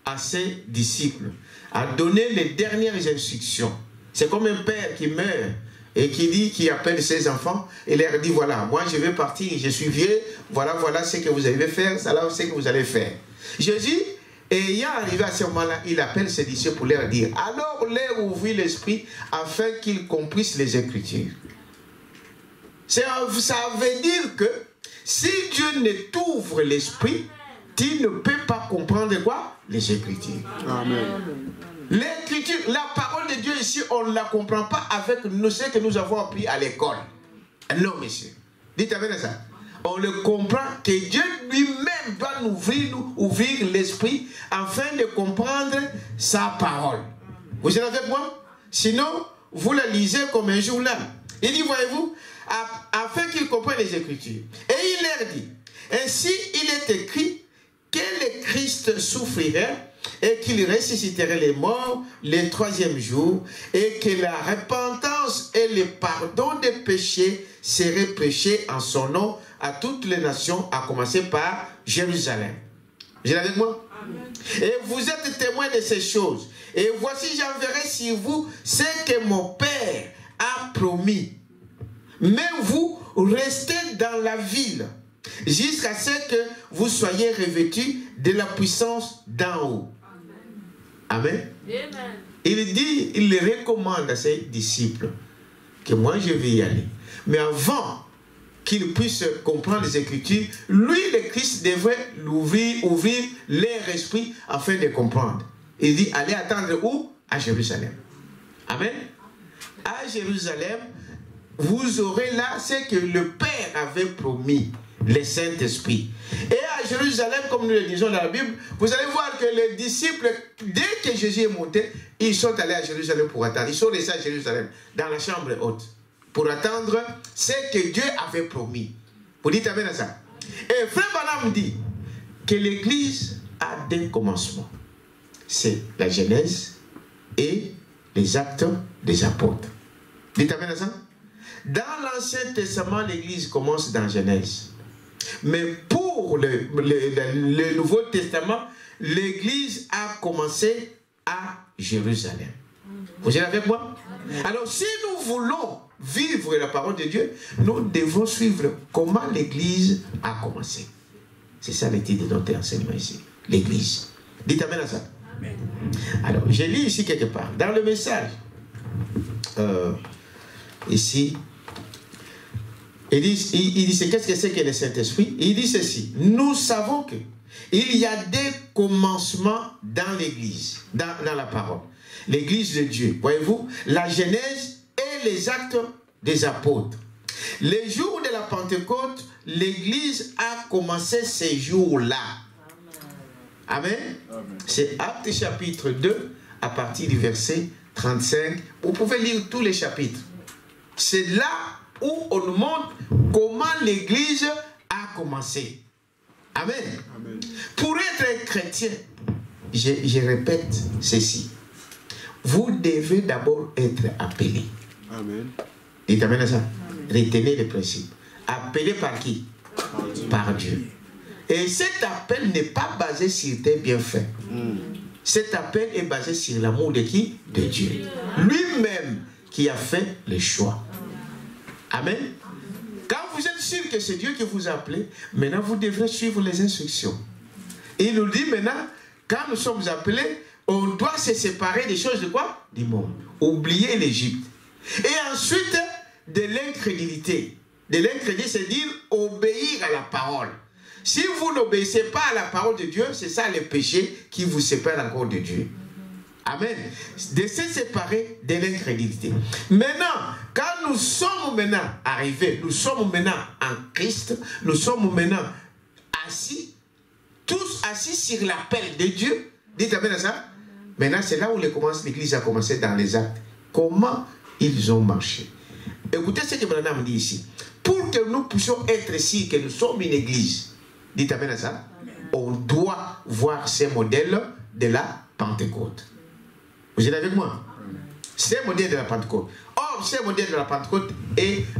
à ses disciples, à donner les dernières instructions. C'est comme un père qui meurt et qui appelle ses enfants et leur dit, voilà, moi je vais partir, je suis vieux, voilà ce que vous allez faire, voilà ce que vous allez faire. Jésus, ayant arrivé à ce moment-là, il appelle ses disciples pour leur dire, alors leur ouvrit l'esprit afin qu'ils comprissent les Écritures. Ça veut dire que si Dieu ne t'ouvre l'esprit, tu ne peux pas comprendre quoi? Les Écritures. Amen. L'écriture, la parole de Dieu ici, on ne la comprend pas avec ce que nous avons appris à l'école. Non, monsieur. Dites avec ça. On le comprend que Dieu lui-même doit nous ouvrir l'esprit afin de comprendre sa parole. Vous êtes avec moi? Sinon, vous la lisez comme un journal. Il dit, voyez-vous, afin qu'ils comprennent les Écritures. Et il leur dit, ainsi il est écrit que le Christ souffrirait et qu'il ressusciterait les morts le troisième jour, et que la repentance et le pardon des péchés seraient prêchés en son nom à toutes les nations, à commencer par Jérusalem. Vous êtes avec moi? Amen. Et vous êtes témoins de ces choses. Et voici, j'enverrai sur vous ce que mon Père a promis. Mais vous restez dans la ville jusqu'à ce que vous soyez revêtus de la puissance d'en haut. Amen. Amen. Il dit, il le recommande à ses disciples que moi je vais y aller. Mais avant qu'ils puissent comprendre les Écritures, lui, le Christ, devrait ouvrir leur esprit afin de comprendre. Il dit, allez attendre où? À Jérusalem. Amen. À Jérusalem, vous aurez là ce que le Père avait promis, le Saint-Esprit. Et à Jérusalem, comme nous le disons dans la Bible, vous allez voir que les disciples, dès que Jésus est monté, ils sont allés à Jérusalem pour attendre. Ils sont restés à Jérusalem, dans la chambre haute, pour attendre ce que Dieu avait promis. Vous dites amen à ça. Et Frère Branham dit que l'Église a deux commencements. C'est la Genèse et les actes des apôtres. Dites amen à ça. Dans l'Ancien Testament, l'Église commence dans Genèse. Mais pour le Nouveau Testament, l'Église a commencé à Jérusalem. Vous êtes avec moi? Alors, si nous voulons vivre la parole de Dieu, nous devons suivre comment l'Église a commencé. C'est ça le titre de notre enseignement ici. L'Église. Dites amen à ça. Amen. Alors, je lis ici quelque part. Dans le message, ici, il dit qu'est-ce que c'est que le Saint-Esprit? Il dit ceci: nous savons que il y a des commencements dans l'Église, dans la parole. L'Église de Dieu, voyez-vous, la Genèse et les actes des apôtres. Les jours de la Pentecôte, l'Église a commencé ces jours-là. Amen. Amen. C'est Actes chapitre 2, à partir du verset 35. Vous pouvez lire tous les chapitres. C'est là où on nous montre comment l'Église a commencé. Amen. Amen. Pour être chrétien, je répète ceci. Vous devez d'abord être appelé. Amen. Dites amen à ça. Amen. Retenez le principe. Appelé par qui? Par Dieu. Et cet appel n'est pas basé sur tes bienfaits. Cet appel est basé sur l'amour de qui? De Dieu. Lui-même qui a fait le choix. Amen. Quand vous êtes sûr que c'est Dieu qui vous a appelé, maintenant vous devrez suivre les instructions. Et il nous dit maintenant, quand nous sommes appelés, on doit se séparer des choses de quoi? Du monde. Oublier l'Égypte. Et ensuite, de l'incrédulité. De l'incrédulité, c'est dire obéir à la parole. Si vous n'obéissez pas à la parole de Dieu, c'est ça le péché qui vous sépare encore de Dieu. Amen. De se séparer de l'incrédulité. Maintenant, quand nous sommes maintenant arrivés, nous sommes maintenant en Christ, nous sommes maintenant assis, tous assis sur l'appel de Dieu. Dites amen à ça. Maintenant, c'est là où l'Église a commencé dans les actes. Comment ils ont marché. Écoutez ce que Branham dit ici. Pour que nous puissions être ici, que nous sommes une Église, dites amen à ça, on doit voir ces modèles de la Pentecôte. Vous êtes avec moi? Ces modèles de la Pentecôte. Or, ces modèles de la Pentecôte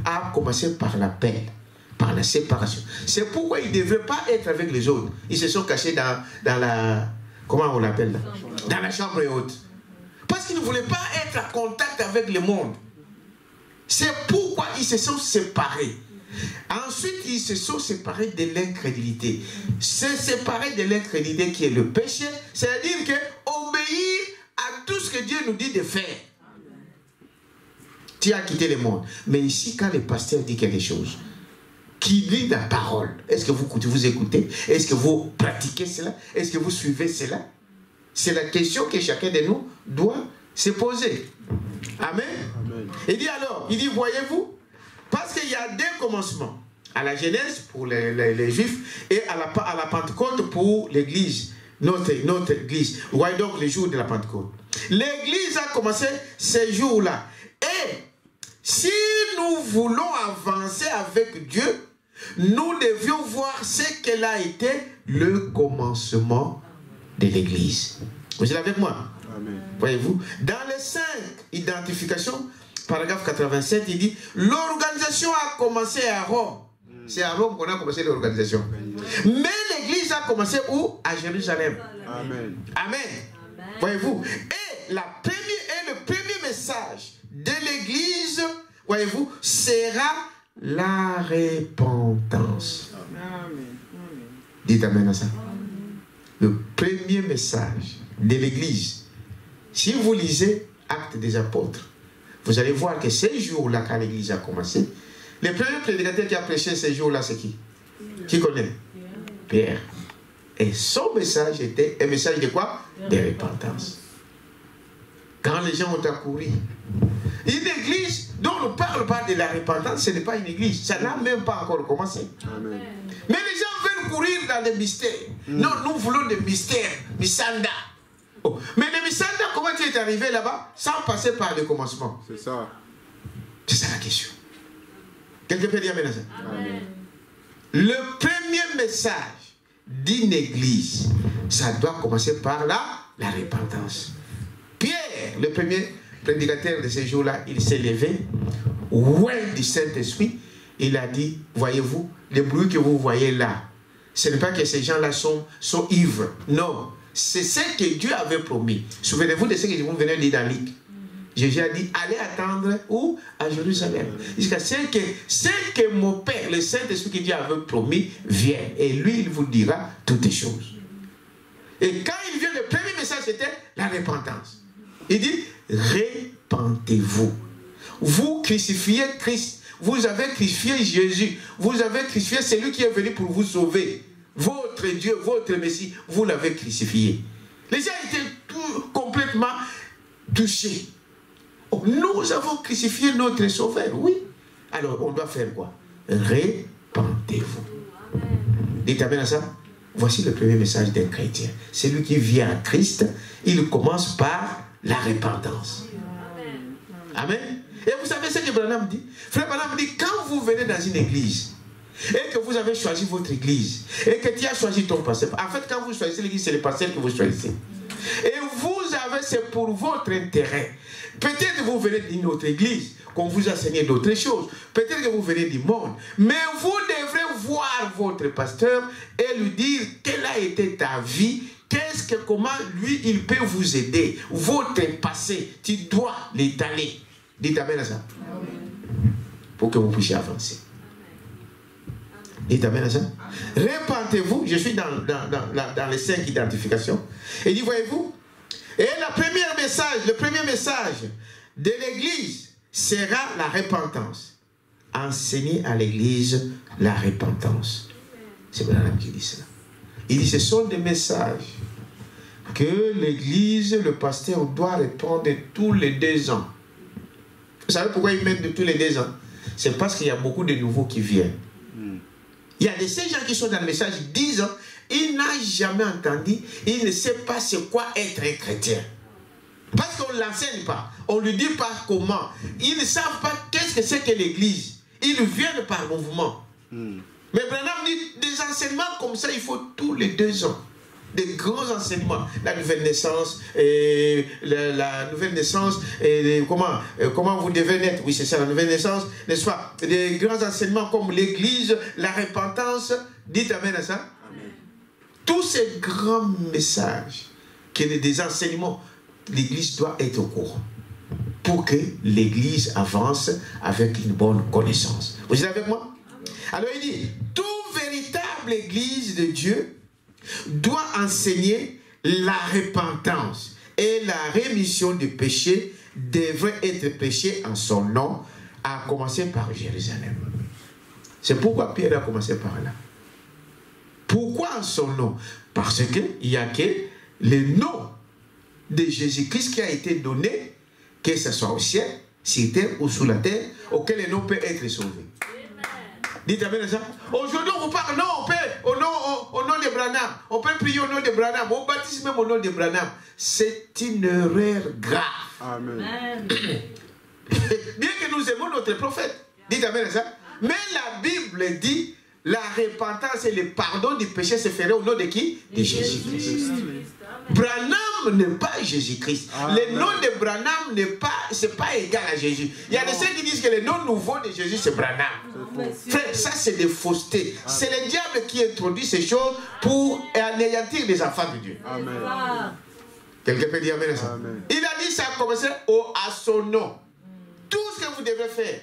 a commencé par l'appel, par la séparation. C'est pourquoi ils ne devaient pas être avec les autres. Ils se sont cachés dans la... Comment on l'appelle là? Dans la chambre haute. Parce qu'ils ne voulaient pas être en contact avec le monde. C'est pourquoi ils se sont séparés. Ensuite, ils se sont séparés de l'incrédulité. Se séparer de l'incrédulité qui est le péché, c'est-à-dire que obéir à tout ce que Dieu nous dit de faire. Tu as quitté le monde. Mais ici, quand le pasteur dit quelque chose, qui lit la parole, est-ce que vous écoutez? Est-ce que vous pratiquez cela? Est-ce que vous suivez cela? C'est la question que chacun de nous doit se poser. Amen. Amen. Il dit alors, voyez-vous, parce qu'il y a deux commencements. À la Genèse pour les Juifs et à la Pentecôte pour l'Église, notre Église. Vous voyez donc les jours de la Pentecôte. L'Église a commencé ces jours-là. Et si nous voulons avancer avec Dieu, nous devions voir ce qu'elle a été le commencement de l'Église. Vous êtes avec moi? Amen. Voyez-vous, dans les 5 identifications, paragraphe 87, il dit l'organisation a commencé à Rome. C'est à Rome qu'on a commencé l'organisation. Mais l'Église a commencé où? À Jérusalem. Amen. Amen. Voyez-vous, et le premier message de l'Église, voyez-vous, sera la repentance. Amen. Dites amen à ça. Le premier message de l'Église, si vous lisez Actes des Apôtres, vous allez voir que ces jours-là, quand l'Église a commencé, le premier prédicateur qui a prêché ces jours-là, c'est qui? Qui connaît? Pierre. Et son message était un message de quoi? De repentance. Quand les gens ont accouru, une église dont on ne parle pas de la repentance, ce n'est pas une église. Ça n'a même pas encore commencé. Amen. Mais les gens veulent courir dans les mystères. Non, nous voulons des mystères. Misanda. Oh. Mais le Misanda, comment tu es arrivé là-bas sans passer par le commencement? C'est ça. C'est ça la question. Quelqu'un peut dire amen à ça? Amen. Le premier message d'une église, ça doit commencer par la repentance. Pierre, le premier prédicateur de ces jours-là, il s'est levé, loin du Saint-Esprit, il a dit, voyez-vous, le bruit que vous voyez là, ce n'est pas que ces gens-là sont ivres, non, c'est ce que Dieu avait promis. Souvenez-vous de ce que je vous venais de dire dans Luc. Jésus a dit, allez attendre où? À Jérusalem. Jusqu'à ce que mon Père, le Saint-Esprit que Dieu avait promis, vienne. Et lui, il vous dira toutes les choses. Et quand il vient, le premier message, c'était la repentance. Il dit, repentez-vous. Vous crucifiez Christ. Vous avez crucifié Jésus. Vous avez crucifié celui qui est venu pour vous sauver. Votre Dieu, votre Messie, vous l'avez crucifié. Les gens étaient complètement touchés. Oh, nous avons crucifié notre Sauveur, oui. Alors, on doit faire quoi? Repentez-vous. Dites amen à ça. Voici le premier message d'un chrétien. Celui qui vient à Christ, il commence par la repentance. Amen. Et vous savez ce que Branham dit? Frère Branham dit, quand vous venez dans une église, et que vous avez choisi votre église, et que tu as choisi ton pasteur, en fait, quand vous choisissez l'église, c'est le pasteur que vous choisissez. Et vous avez, c'est pour votre intérêt. Peut-être que vous venez d'une autre église, qu'on vous a enseigné d'autres choses. Peut-être que vous venez du monde. Mais vous devrez voir votre pasteur et lui dire quelle a été ta vie, comment lui, il peut vous aider. Votre passé, tu dois l'étaler. Dites amen à ça. Pour que vous puissiez avancer. Dites amen à ça. Repentez-vous. Je suis dans les 5 identifications. Et dit, voyez-vous, et le premier message de l'église sera la repentance. Enseigner à l'église la repentance. C'est Branham qui dit cela. Il dit, ce sont des messages que l'église, le pasteur doit répondre tous les 2 ans. Vous savez pourquoi ils mettent de tous les 2 ans? C'est parce qu'il y a beaucoup de nouveaux qui viennent. Il y a ces gens qui sont dans le message 10 ans, il n'a jamais entendu, il ne sait pas c'est quoi être un chrétien. Parce qu'on ne l'enseigne pas, on ne lui dit pas comment. Ils ne savent pas qu'est-ce que c'est que l'église. Ils viennent par mouvement. Mais Branham dit, des enseignements comme ça, il faut tous les 2 ans. Des grands enseignements, la nouvelle naissance, la nouvelle naissance, comment vous devez naître, oui c'est ça, la nouvelle naissance, n'est-ce pas? Des grands enseignements comme l'église, la repentance, dites amen à ça. Amen. Tous ces grands messages, des enseignements, l'église doit être au courant. pour que l'Église avance avec une bonne connaissance. Vous êtes avec moi? Alors il dit, toute véritable Église de Dieu doit enseigner la repentance et la rémission des péchés devrait être prêchée en son nom, à commencer par Jérusalem. C'est pourquoi Pierre a commencé par là. Pourquoi en son nom? Parce qu'il n'y a que le nom de Jésus-Christ qui a été donné, que ce soit au ciel, sur terre ou sous la terre, auquel le nom peut être sauvé. Dites amen ça. Aujourd'hui, on vous parle, non, on peut, au nom de Branham. On peut prier au nom de Branham. On baptise même au nom de Branham. C'est une erreur grave. Amen. Bien que nous aimons notre prophète. Dites amen ça. Mais la Bible dit, la repentance et le pardon du péché se ferait au nom de qui? De Jésus-Christ. Branham n'est pas Jésus-Christ. Le nom de Branham n'est pas, c'est pas égal à Jésus. Il y a des ceux qui disent que le nom nouveau de Jésus c'est Branham. Frère, ça c'est des faussetés. C'est le diable qui introduit ces choses pour anéantir les enfants de Dieu. Amen. Quelqu'un peut dire amen à ça? Amen. Il a dit ça a commencé à son nom. Tout ce que vous devez faire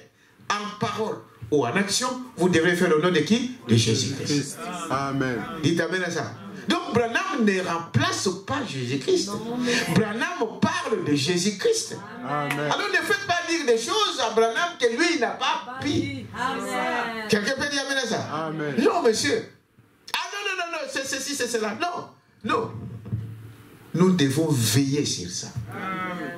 en parole ou en action, vous devrez faire au nom de qui? De Jésus-Christ. Amen. Dites amen à ça. Donc Branham ne remplace pas Jésus-Christ. Branham parle de Jésus-Christ. Alors ne faites pas dire des choses à Branham que lui il n'a pas pris. Quelqu'un peut dire amen à ça? Amen. Non monsieur. Ah non, c'est ceci, c'est cela. Non. Nous devons veiller sur ça.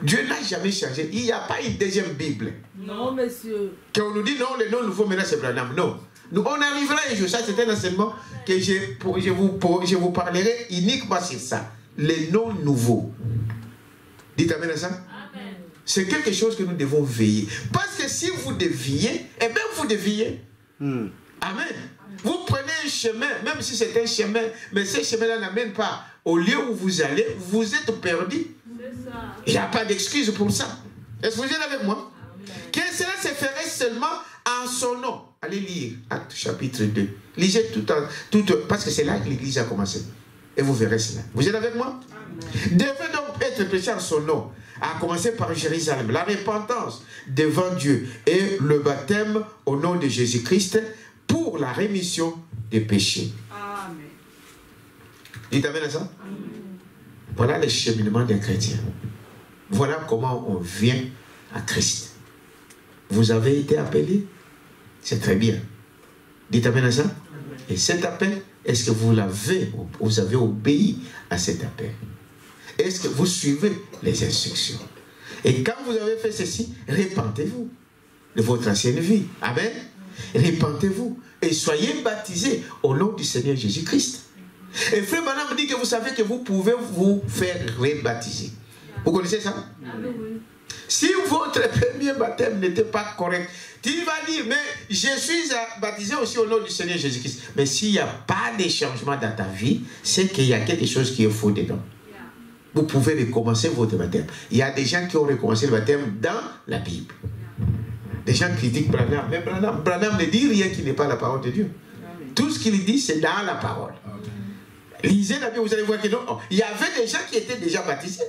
Dieu n'a jamais changé. Il n'y a pas une deuxième Bible. Non, monsieur. Quand on nous dit non, le nom nouveau maintenant c'est Branham. Non. On arrivera un jour, ça c'est un enseignement que je vous parlerai uniquement sur ça. Les noms nouveaux. Dites amen à ça. Amen. C'est quelque chose que nous devons veiller. Parce que si vous déviez, eh bien vous déviez. Amen. Vous prenez un chemin, même si c'est un chemin, mais ce chemin-là n'amène pas au lieu où vous allez, vous êtes perdu. Il n'y a pas d'excuse pour ça. Est-ce que vous êtes avec moi? Que cela se ferait seulement en son nom. Allez lire Actes chapitre 2. Lisez tout, parce que c'est là que l'Église a commencé. Et vous verrez cela. Vous êtes avec moi? Devait donc être prêché en son nom, à commencer par Jérusalem. La repentance devant Dieu et le baptême au nom de Jésus-Christ pour la rémission des péchés. Amen. Dites amen à ça? Amen. Voilà le cheminement des chrétiens. Voilà comment on vient à Christ. Vous avez été appelé? C'est très bien. Dites amen à ça. Amen. Et cet appel, est-ce que vous avez obéi à cet appel? Est-ce que vous suivez les instructions? Et quand vous avez fait ceci, repentez-vous de votre ancienne vie. Amen. Repentez-vous et soyez baptisés au nom du Seigneur Jésus-Christ. Et frère Branham dit que vous savez que vous pouvez vous faire rebaptiser. Vous connaissez ça? Amen. Si votre premier baptême n'était pas correct, tu vas dire, mais je suis baptisé aussi au nom du Seigneur Jésus-Christ. Mais s'il n'y a pas de changement dans ta vie, c'est qu'il y a quelque chose qui est faux dedans. Vous pouvez recommencer votre baptême. Il y a des gens qui ont recommencé le baptême dans la Bible. Des gens critiquent Branham, mais Branham ne dit rien qui n'est pas la parole de Dieu. Tout ce qu'il dit, c'est dans la parole. Lisez la Bible, vous allez voir que non. Il y avait des gens qui étaient déjà baptisés.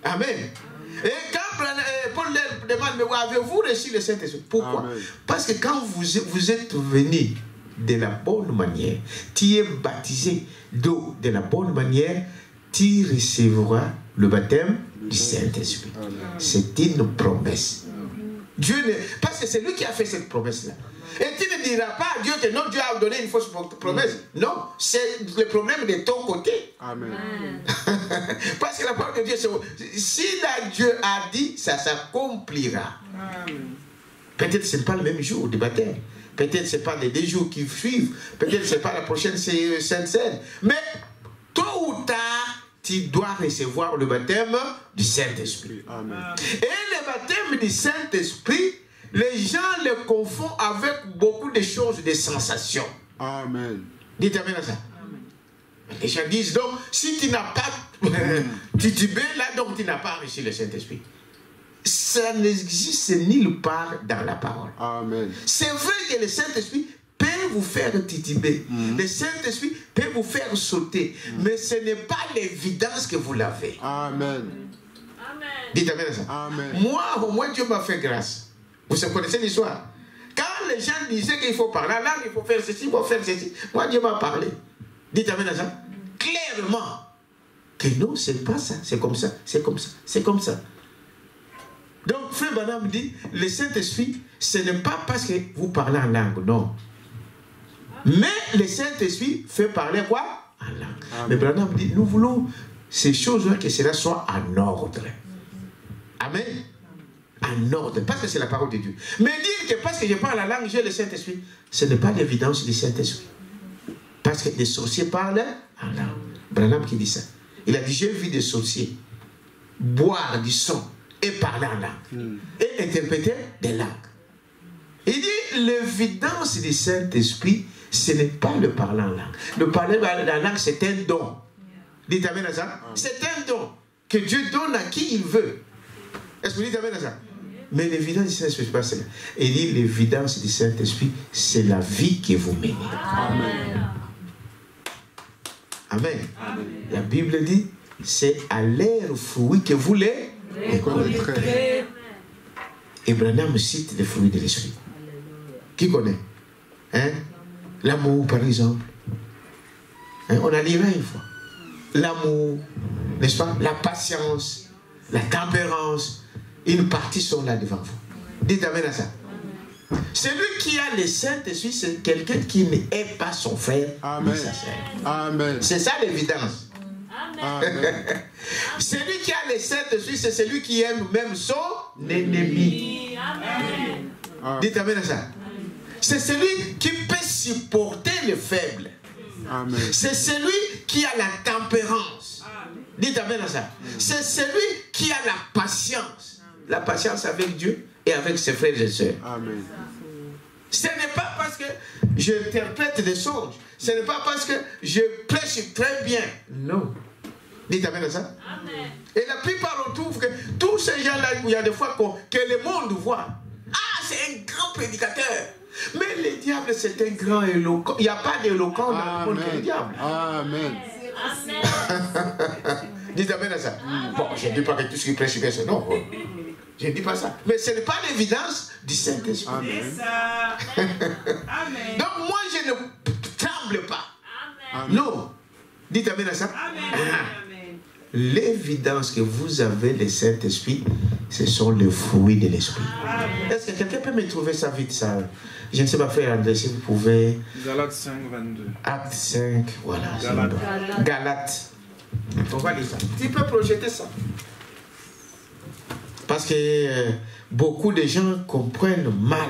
Amen. Et quand Paul demande, mais avez-vous reçu le Saint-Esprit? Pourquoi? Amen. Parce que quand vous êtes venu de la bonne manière, tu es baptisé d'eau de la bonne manière, tu recevras le baptême du Saint-Esprit. C'est une promesse. Dieu parce que c'est lui qui a fait cette promesse-là. Et tu ne diras pas à Dieu que non, Dieu a donné une fausse promesse. Non, c'est le problème de ton côté. Amen. Parce que la parole de Dieu, si Dieu a dit, ça s'accomplira. Peut-être que ce n'est pas le même jour du baptême. Peut-être que ce n'est pas les 2 jours qui suivent. Peut-être que ce n'est pas la prochaine Sainte Seine. Mais tôt ou tard, tu dois recevoir le baptême du Saint-Esprit. Et le baptême du Saint-Esprit, les gens le confondent avec beaucoup de choses, des sensations. Amen. Dites amen à ça. Amen. Les gens disent donc, si tu n'as pas titubé, là donc tu n'as pas reçu le Saint-Esprit. Ça n'existe nulle part dans la parole. Amen. C'est vrai que le Saint-Esprit peut vous faire tituber. Le Saint-Esprit peut vous faire sauter. Mais ce n'est pas l'évidence que vous l'avez. Amen. Amen. Dites amen à ça. Amen. Moi, au moins, Dieu m'a fait grâce. Vous connaissez l'histoire. Quand les gens disaient qu'il faut parler, là, il faut faire ceci, il faut faire ceci. Moi, Dieu m'a parlé. Dites amen à ça. Clairement. Que non, c'est pas ça. C'est comme ça. C'est comme ça. C'est comme ça. Donc, Frère Branham dit, le Saint-Esprit, ce n'est pas parce que vous parlez en langue, non. Mais le Saint-Esprit fait parler quoi? En langue. Amen. Mais Branham dit, nous voulons ces choses-là que cela soit en ordre. Amen. En ordre. Parce que c'est la parole de Dieu. Mais dire que parce que je parle la langue, j'ai le Saint-Esprit, ce n'est pas l'évidence du Saint-Esprit. Parce que les sorciers parlent en langue. Branham qui dit ça. Il a dit, j'ai vu des sorciers boire du sang et parler en langue. Et interpréter des langues. Il dit, l'évidence du Saint-Esprit, ce n'est pas le parler en langue. Le parler en langue, c'est un don. Dites amen à ça. C'est un don que Dieu donne à qui il veut. Est-ce que vous dites amen à ça? Mais l'évidence du Saint-Esprit, c'est pas cela. Il dit, l'évidence du Saint-Esprit, c'est la vie que vous menez. Amen. Amen. La Bible dit, c'est à leurs fruits que vous les Reconnaîtrez. Et Branham cite les fruits de l'esprit. Qui connaît? Hein? L'amour, par exemple. Hein? On a lu une fois. L'amour, n'est-ce pas? La patience, la tempérance. Une partie sont là devant vous. Dites amen à ça. Celui qui a le Saint-Esprit, c'est quelqu'un qui n'aime pas son frère. Amen. ni sa sœur. Amen. C'est ça l'évidence. Amen. Celui qui a le Saint-Esprit, c'est celui qui aime même son ennemi. Amen. Dites amen à ça. C'est celui qui peut supporter les faibles. Amen. C'est celui qui a la tempérance. Dites amen à ça. C'est celui qui a la patience. La patience avec Dieu et avec ses frères et sœurs. Amen. Ce n'est pas parce que j'interprète des songes. Ce n'est pas parce que je prêche très bien. Non. Dites amen à ça. Amen. Et la plupart, on trouve que tous ces gens-là, il y a des fois que le monde voit. Ah, c'est un grand prédicateur. Mais le diable, c'est un grand éloquent. Il n'y a pas d'éloquent dans le monde que le diable. Amen. Dites amen à ça. Bon, je ne dis pas que tout ce qui prêche est bien. Non, je ne dis pas ça. Mais ce n'est pas l'évidence du Saint-Esprit. Amen. Amen. Donc moi, je ne tremble pas. Amen. Non. Dites amen à ça. Amen. Ah. Amen. L'évidence que vous avez le Saint-Esprit, ce sont les fruits de l'Esprit. Amen. Est-ce que quelqu'un peut me trouver ça vite, ça? Je ne sais pas, frère André, si vous pouvez. Galates 5, 22. Acte 5, voilà. c'est Galates. bon. Galates. On va lire ça. Tu peux projeter ça. Parce que beaucoup de gens comprennent mal.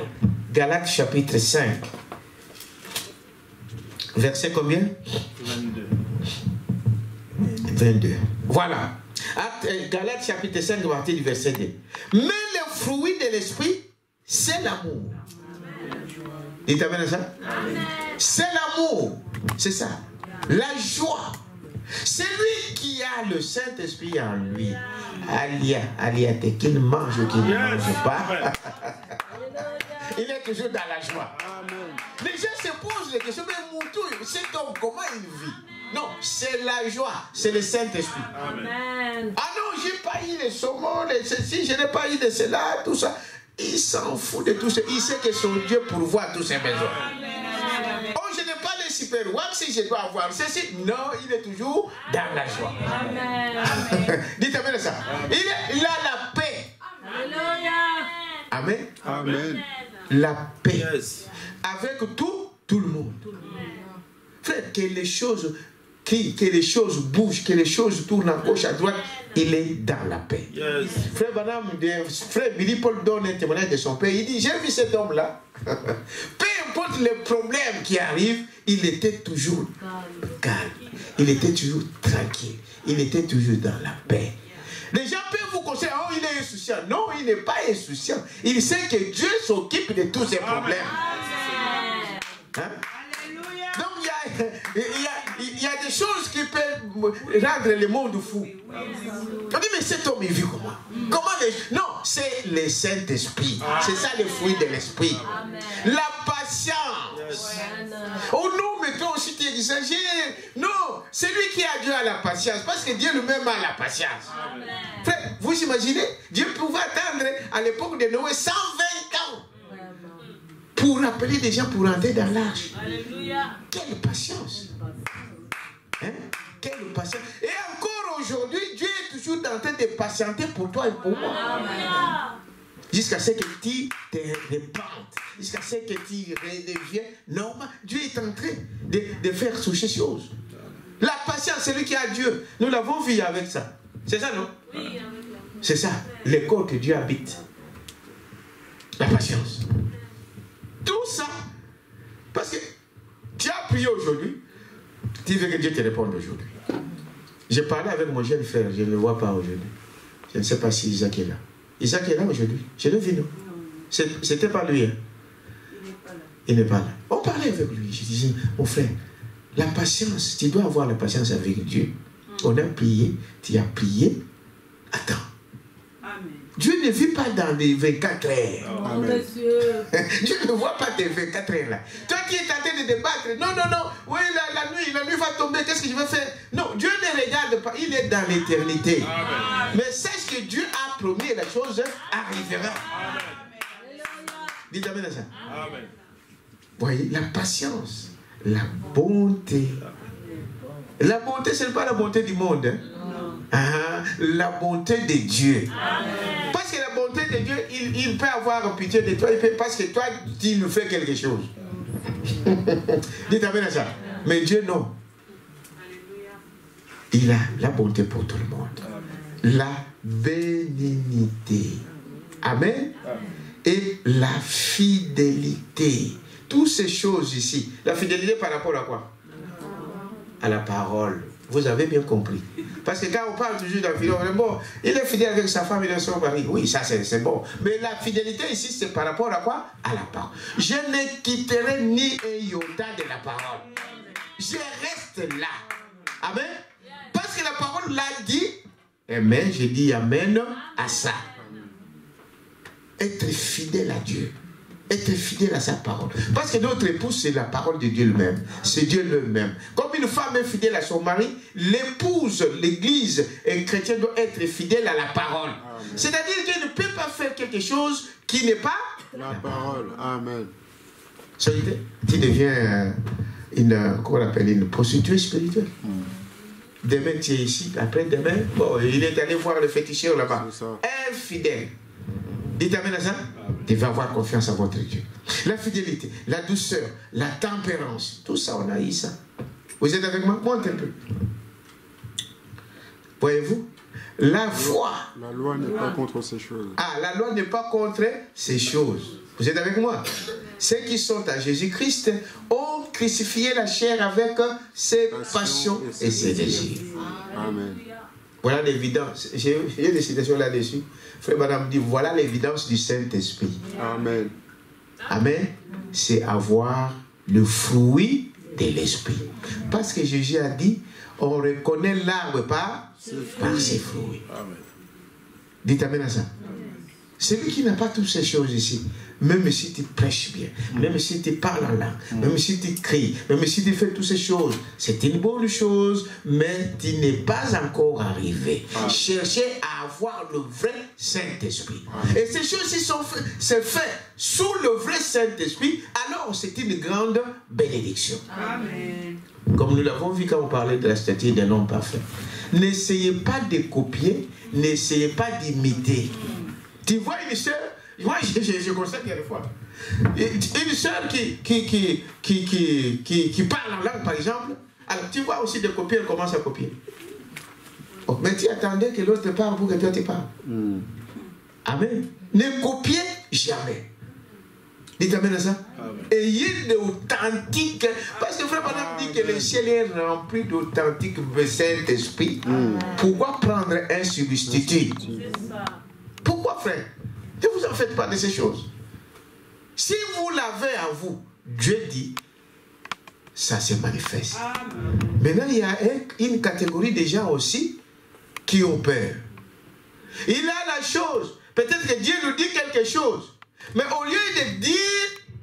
Galates chapitre 5. Verset combien? 22. 22. Voilà. Galates chapitre 5, à partir du verset 2. Mais le fruit de l'esprit, c'est l'amour. Dites amen à ça. C'est l'amour. C'est ça. La joie. Celui qui a le Saint-Esprit en lui, aliate, qu'il mange ou qu'il ne mange pas, il est toujours dans la joie. Les gens se posent les questions, mais Moutou, cet homme, comment il vit? Non, c'est la joie, c'est le Saint-Esprit. Amen. Ah non, j'ai pas eu les saumons, les ceci, je n'ai pas eu de cela, tout ça. Il s'en fout de tout ça. Il sait que son Dieu pourvoit tous ses besoins. Oh, je n'ai pas les super rois, si je dois avoir ceci. Non, il est toujours dans la joie. Amen. Dites amen ça. Il a la paix. Alléluia. Amen. Amen. La paix. Yes. Avec tout le monde. Frère, que les choses bougent, que les choses tournent à gauche, à droite, il est dans la paix. Yes. Frère Branham, frère Billy Paul donne un témoignage de son père. Il dit, j'ai vu cet homme-là. Peu importe les problèmes qui arrivent, il était toujours calme. Il était toujours tranquille. Il était toujours dans la paix. Les gens peuvent vous conseiller, oh, il est insouciant. Non, il n'est pas insouciant. Il sait que Dieu s'occupe de tous ses problèmes. Hein? Donc, il y a des choses qui peuvent rendre le monde fou. On dit, mais cet homme, il vit comment? Non, c'est le Saint-Esprit. C'est ça le fruit de l'Esprit. La patience. Oh non, mais toi aussi tu exagères. Non, c'est lui qui a Dieu à la patience. Parce que Dieu lui-même a la patience. Frère, vous imaginez, Dieu pouvait attendre à l'époque de Noé 120 ans pour appeler des gens pour entrer dans l'arche. Alléluia. Quelle patience! Hein? Quelle patience! Et encore aujourd'hui, Dieu est toujours en train de patienter pour toi et pour moi. Alléluia. Jusqu'à ce que tu te repentes, jusqu'à ce que tu redeviens normal. Dieu est en train de faire toutes ces choses. La patience, c'est lui qui a Dieu. Nous l'avons vu avec ça. C'est ça, non? Oui, avec la... C'est ça, le corps que Dieu habite. La patience. Tout ça, parce que tu as prié aujourd'hui, tu veux que Dieu te réponde aujourd'hui. J'ai parlé avec mon jeune frère, je ne le vois pas aujourd'hui. Je ne sais pas si Isaac est là. Isaac est là aujourd'hui. Je l'ai vu, non? C'était pas lui. Hein? Il n'est pas là. On parlait avec lui. Je disais, mon frère, la patience, tu dois avoir la patience avec Dieu. On a prié, tu as prié. Attends. Amen. Dieu ne vit pas dans les 24 heures. Oh, monsieur. Dieu ne voit pas tes 24 heures là. Toi qui es en train de débattre, non, non, non, oui, la nuit va tomber, qu'est-ce que je vais faire? Non, Dieu ne regarde pas, il est dans l'éternité. Mais sache que Dieu a promis et la chose arrivera. Dites amen à ça. Amen. Voyez, la patience, la bonté. La bonté, ce n'est pas la bonté du monde. Hein? Ah, la bonté de Dieu. Amen. Parce que la bonté de Dieu, il peut avoir pitié de toi, parce que toi, tu nous fais quelque chose. Dites amen à ça. Mais Dieu, non. Il a la bonté pour tout le monde. La bénignité. Amen. Et la fidélité. Toutes ces choses ici. La fidélité par rapport à quoi? À la parole. Vous avez bien compris. Parce que quand on parle toujours d'un fidèle, bon, il est fidèle avec sa femme et de son mari. Oui, ça c'est bon. Mais la fidélité ici, c'est par rapport à quoi? À la parole. Je ne quitterai ni un iota de la parole. Je reste là. Amen. Parce que la parole l'a dit. Amen. Je dis amen à ça. Être fidèle à Dieu. Être fidèle à sa parole. Parce que notre épouse, c'est la parole de Dieu lui-même. C'est Dieu lui-même. Comme une femme est fidèle à son mari, l'épouse, l'église et le chrétien doit être fidèle à la parole. C'est-à-dire qu'il ne peut pas faire quelque chose qui n'est pas la parole. Amen. Tu deviens comment on appelle, une prostituée spirituelle. Demain, tu es ici. Après, demain, bon, il est allé voir le féticheur là-bas. Infidèle. Dites amen à ça. Tu vas avoir confiance en votre Dieu. La fidélité, la douceur, la tempérance. Tout ça, on a eu ça. Vous êtes avec moi? Monte un peu. Voyez-vous? La foi. La loi n'est pas contre ces choses. Ah, la loi n'est pas contre ces choses. Vous êtes avec moi? Ceux qui sont à Jésus-Christ ont crucifié la chair avec ses passions et ses désirs. Amen. Voilà l'évidence. J'ai des citations là-dessus. Frère Madame dit, voilà l'évidence du Saint-Esprit. Amen. Amen. C'est avoir le fruit de l'Esprit. Parce que Jésus a dit, on reconnaît l'arbre par ses fruits. Amen. Dites amen à ça. Celui qui n'a pas toutes ces choses ici, même si tu prêches bien, même si tu parles en langue, même si tu cries, même si tu fais toutes ces choses, c'est une bonne chose, mais tu n'es pas encore arrivé. Cherchez à avoir le vrai Saint-Esprit. Et ces choses-ci sont faites sous le vrai Saint-Esprit, alors c'est une grande bénédiction. Amen. Comme nous l'avons vu quand on parlait de la statue d'un homme parfait. N'essayez pas de copier, n'essayez pas d'imiter. Tu vois une sœur, moi je constate quelquefois, une sœur qui parle en langue par exemple, alors tu vois aussi de copier, elle commence à copier. Oh, mais tu attendais que l'autre parle pour que toi tu parles. Amen. Ne copiez jamais. Dites amen à ça. Ayez d'authentique. Parce que frère Madame dit que le ciel est rempli d'authentique Saint-Esprit. Pourquoi prendre un substitut? C'est ça. Pourquoi, frère? Ne vous en faites pas de ces choses. Si vous l'avez à vous, Dieu dit, ça se manifeste. Amen. Maintenant, il y a une catégorie de gens aussi qui ont peur. Il a la chose. Peut-être que Dieu nous dit quelque chose. Mais au lieu de dire,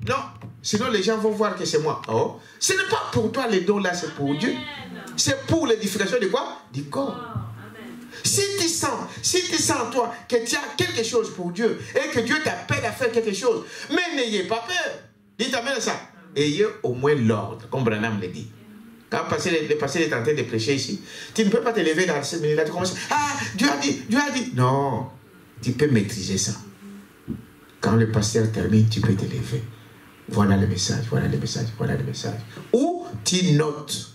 non, sinon les gens vont voir que c'est moi. Oh, ce n'est pas pour toi les dons là, c'est pour Dieu. C'est pour l'édification de quoi? Du corps. Amen. Si tu sens toi que tu as quelque chose pour Dieu et que Dieu t'appelle à faire quelque chose, mais n'ayez pas peur. Dites amen à ça. Ayez au moins l'ordre, comme Branham le dit. Quand le pasteur est en train de prêcher ici, tu ne peux pas te lever dans cette minute-là, tu commences, ah, Dieu a dit. Non, tu peux maîtriser ça. Quand le pasteur termine, tu peux te lever. Voilà le message, voilà le message, voilà le message. Ou tu notes.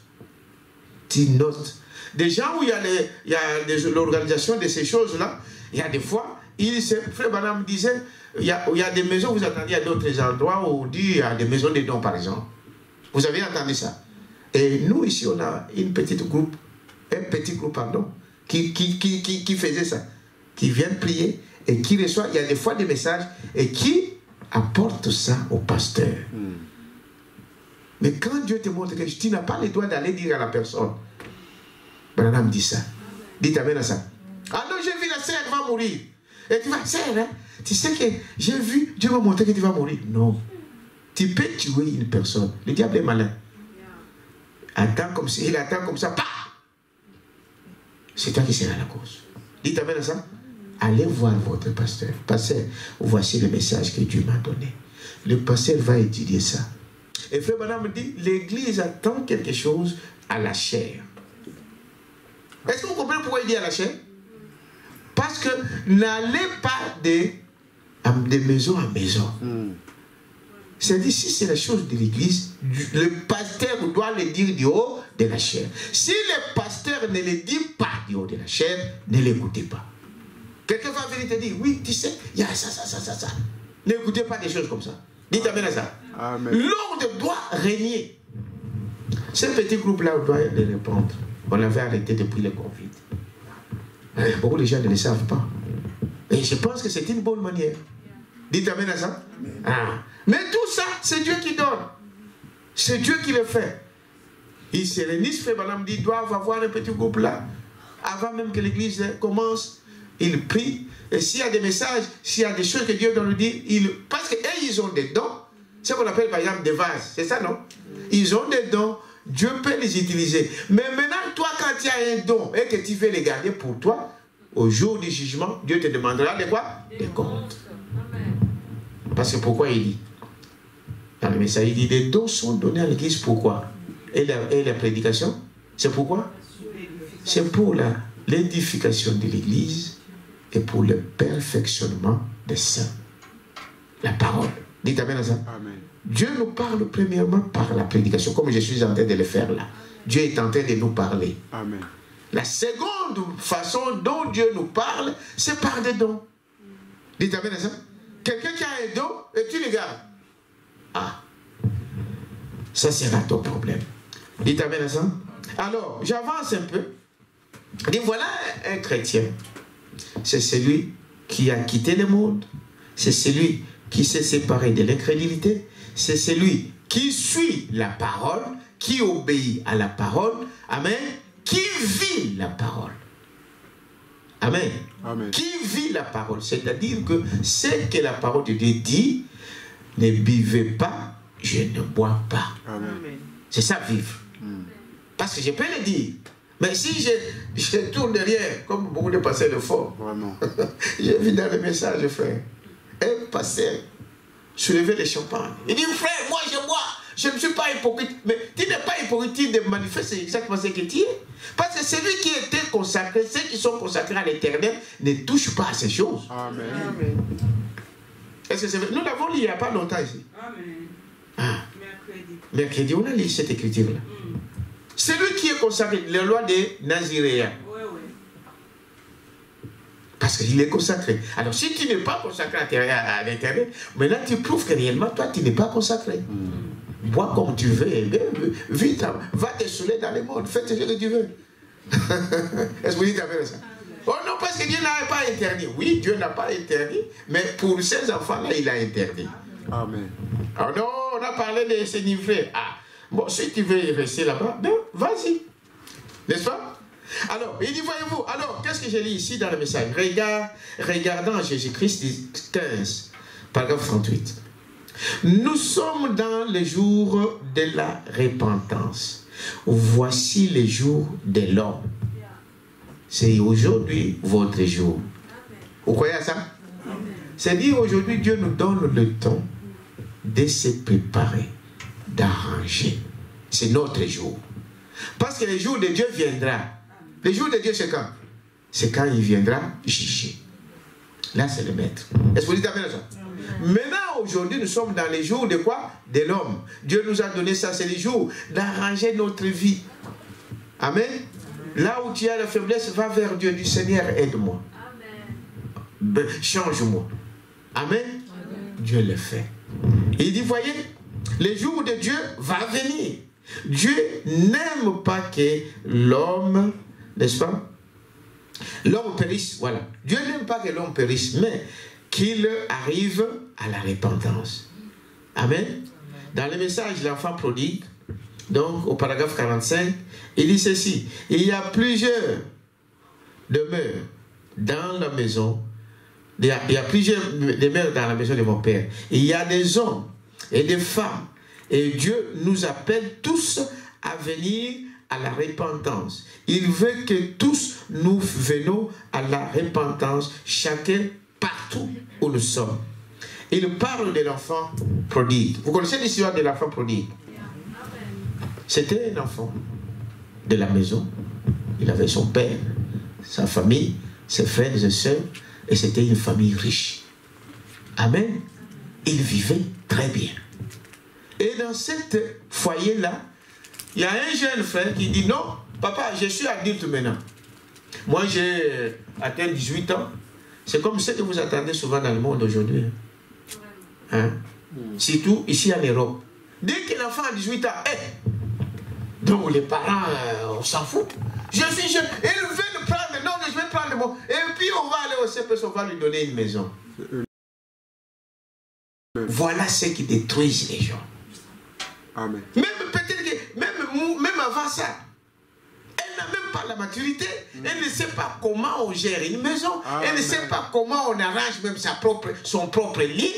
Tu notes. Des gens où il y a l'organisation de ces choses-là, il y a des fois, Frère Branham disait, il y a des maisons, vous entendez, à d'autres endroits où on dit, il y a des maisons de dons, par exemple. Vous avez entendu ça? Et nous, ici, on a un petit groupe, qui faisait ça, qui vient prier et qui reçoit, il y a des fois des messages et qui apporte ça au pasteur. Mais quand Dieu te montre que tu n'as pas le droit d'aller dire à la personne, Branham dit ça. Dites amen à ça. Ah non, j'ai vu la sœur va mourir. Et tu vas, sœur, hein, tu sais que j'ai vu, Dieu m'a montré que tu vas mourir. Non. Tu peux tuer une personne. Le diable est malin. Attends comme ça, il attend comme ça, c'est toi qui seras la cause. Dites amen à ça. Allez voir votre pasteur. Pasteur, voici le message que Dieu m'a donné. Le pasteur va étudier ça. Et Frère Branham me dit, l'église attend quelque chose à la chair. Est-ce que vous comprenez pourquoi il dit à la chair? Parce que n'allez pas de maison en maison. C'est-à-dire, si c'est la chose de l'église, le pasteur doit le dire du haut de la chair. Si le pasteur ne le dit pas du haut de la chair, ne l'écoutez pas. Quelqu'un va venir te dire, oui, tu sais, il y a ça. N'écoutez pas des choses comme ça. Dites amen à ça. L'ordre doit régner. Ce petit groupe-là, on doit le répondre. On avait arrêté depuis le Covid. Beaucoup de gens ne le savent pas. Et je pense que c'est une bonne manière. Dites amen à ça. Ah. Mais tout ça, c'est Dieu qui donne. C'est Dieu qui le fait. Ils se réunissent, Frère Branham dit, ils doivent avoir un petit groupe là. Avant même que l'église commence, ils prient. Et s'il y a des messages, s'il y a des choses que Dieu doit nous dire, parce qu'eux, ils ont des dons. C'est ce qu'on appelle par exemple des vases. C'est ça, non? Ils ont des dons. Dieu peut les utiliser. Mais maintenant, toi, quand tu as un don et que tu veux les garder pour toi, au jour du jugement, Dieu te demandera de quoi? Des comptes. Parce que pourquoi il dit? Dans le message, il dit, les dons sont donnés à l'église, pourquoi? Et la prédication, c'est pourquoi? C'est pour l'édification de l'église et pour le perfectionnement des saints. La parole. Dites amen à ça. Amen. Dieu nous parle premièrement par la prédication, comme je suis en train de le faire là. Dieu est en train de nous parler. Amen. La seconde façon dont Dieu nous parle, c'est par des dons. Dites amen à ça. Quelqu'un qui a un don et tu le gardes. Ah, ça sera ton problème. Dites amen à ça. Alors, j'avance un peu. Et voilà un chrétien. C'est celui qui a quitté le monde. C'est celui qui s'est séparé de l'incrédulité. C'est celui qui suit la parole, qui obéit à la parole. Amen. Qui vit la parole. Amen. Amen. Qui vit la parole. C'est-à-dire que ce que la parole de Dieu dit, ne buvez pas, je ne bois pas. Amen. C'est ça, vivre. Parce que je peux le dire. Mais si je tourne derrière, comme beaucoup de pasteurs le font, Vraiment. j'ai vu dans le message, frère, un pasteur soulever le champagne. Il dit, frère, moi je bois, je ne suis pas hypocrite. Mais tu n'es pas hypocrite de manifester exactement ce que tu es. Parce que celui qui était consacré, ceux qui sont consacrés à l'éternel, ne touchent pas à ces choses. Amen. Est-ce que c'est vrai? Nous l'avons lu il n'y a pas longtemps ici. Amen. Ah. Mercredi. Mercredi, on a lu cette écriture-là. Celui qui est consacré, la loi des Naziréens. Oui. Parce qu'il est consacré. Alors, si tu n'es pas consacré à l'intérieur, maintenant tu prouves que réellement, toi, tu n'es pas consacré. Bois comme tu veux, vite, va te saouler dans le monde, fais ce que tu veux. Est-ce que vous dites avec ça? Oh non, parce que Dieu n'a pas interdit. Oui, Dieu n'a pas interdit, mais pour ces enfants-là, il a interdit. Amen. Alors non, on a parlé de s'enivrer. Ah, bon, si tu veux rester là-bas, ben, vas-y. N'est-ce pas? Alors, il dit, voyez-vous, alors, qu'est-ce que j'ai lu ici dans le message? Regardant Jésus-Christ 15, paragraphe 38. Nous sommes dans les jours de la repentance. Voici les jours de l'homme. c'est aujourd'hui votre jour. Vous croyez à ça? C'est-à-dire aujourd'hui, Dieu nous donne le temps de se préparer, d'arranger. C'est notre jour. Parce que le jour de Dieu viendra. Le jour de Dieu, c'est quand? C'est quand il viendra juger. Là, c'est le maître. Est-ce que vous dites amen à ça? Maintenant, aujourd'hui, nous sommes dans les jours de quoi? De l'homme. Dieu nous a donné ça, c'est les jours d'arranger notre vie. Amen. Là où tu as la faiblesse, va vers Dieu. Du Seigneur, aide-moi. Change-moi. Amen. Dieu le fait. Il dit, voyez, le jour de Dieu va venir. Dieu n'aime pas que l'homme, n'est-ce pas? L'homme périsse, voilà. Dieu n'aime pas que l'homme périsse, mais qu'il arrive à la repentance. Amen. Dans le message de l'enfant prodigue, donc au paragraphe 45, il dit ceci: il y a plusieurs demeures dans la maison. Il y a plusieurs demeures dans la maison de mon Père. Il y a des hommes et des femmes. Et Dieu nous appelle tous à venir à la repentance. Il veut que tous nous venions à la repentance, chacun partout où nous sommes. Il parle de l'enfant prodigue. Vous connaissez l'histoire de l'enfant prodigue? C'était un enfant de la maison. Il avait son père, sa famille, ses frères et sœurs, et c'était une famille riche. Amen. Il vivait très bien. Et dans ce foyer-là, il y a un jeune frère qui dit: non, papa, je suis adulte maintenant. Moi, j'ai atteint 18 ans. C'est comme ce que vous attendez souvent dans le monde aujourd'hui. Hein? Surtout ici en Europe. Dès que l'enfant a 18 ans, donc les parents, on s'en fout. Je suis jeune, il veut le prendre, non, je vais prendre mon. Et puis on va aller au CPS, on va lui donner une maison. Voilà ce qui détruit les gens. Amen. Même peut-être que, même avant ça, elle n'a même pas la maturité. Elle ne sait pas comment on gère une maison. Elle ne sait pas comment on arrange même son propre lit.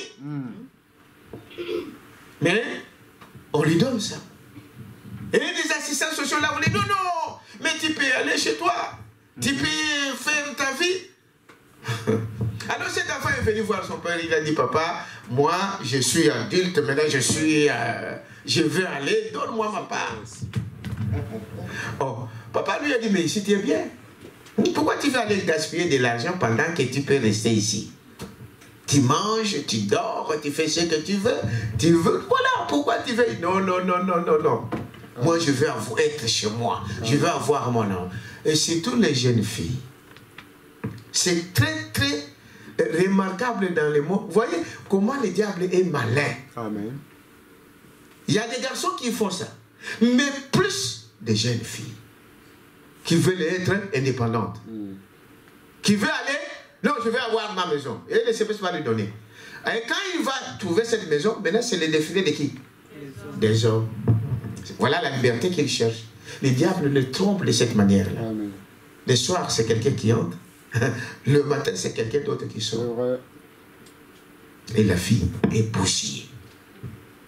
Mais on lui donne ça. Et les assistants sociaux là, on dit: non, non, mais tu peux aller chez toi. Tu peux faire ta vie. Alors cet enfant est venu voir son père, il a dit: papa, moi je suis adulte, maintenant je veux aller, donne-moi ma part. Oh, papa lui a dit: mais ici tu es bien. Pourquoi tu veux aller gaspiller de l'argent pendant que tu peux rester ici? Tu manges, tu dors, tu fais ce que tu veux. Voilà, pourquoi tu veux? Non, non, non, non, non, non. Moi je veux être chez moi, je veux avoir mon nom. Et surtout les jeunes filles. C'est très, très remarquable dans les mots. Vous voyez comment le diable est malin. Amen. Il y a des garçons qui font ça. Mais plus des jeunes filles qui veulent être indépendantes. Qui veulent aller, non, je vais avoir ma maison. Et le CPS va lui donner. Et quand il va trouver cette maison, maintenant c'est le défilé de qui? Des hommes. Voilà la liberté qu'il cherche. Le diable le trompe de cette manière-là. Le soir, c'est quelqu'un qui entre. Le matin, c'est quelqu'un d'autre qui sort. Et la fille est bousillée.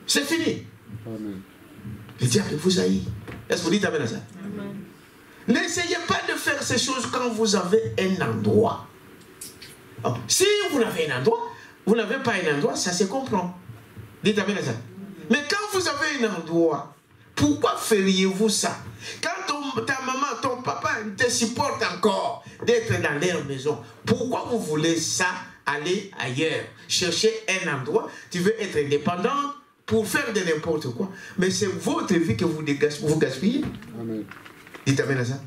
C'est fini. Amen. Le diable vous haït. Est-ce que vous dites amen à ça? N'essayez pas de faire ces choses quand vous avez un endroit. Alors, si vous avez un endroit, vous n'avez pas un endroit, ça se comprend. Dites amen à ça. Mais quand vous avez un endroit, pourquoi feriez-vous ça? Quand ta maman, ton papa te supporte encore d'être dans leur maison, pourquoi vous voulez ça aller ailleurs? Chercher un endroit, tu veux être indépendant pour faire de n'importe quoi. Mais c'est votre vie que vous gaspillez. Amen. Dites amen à ça.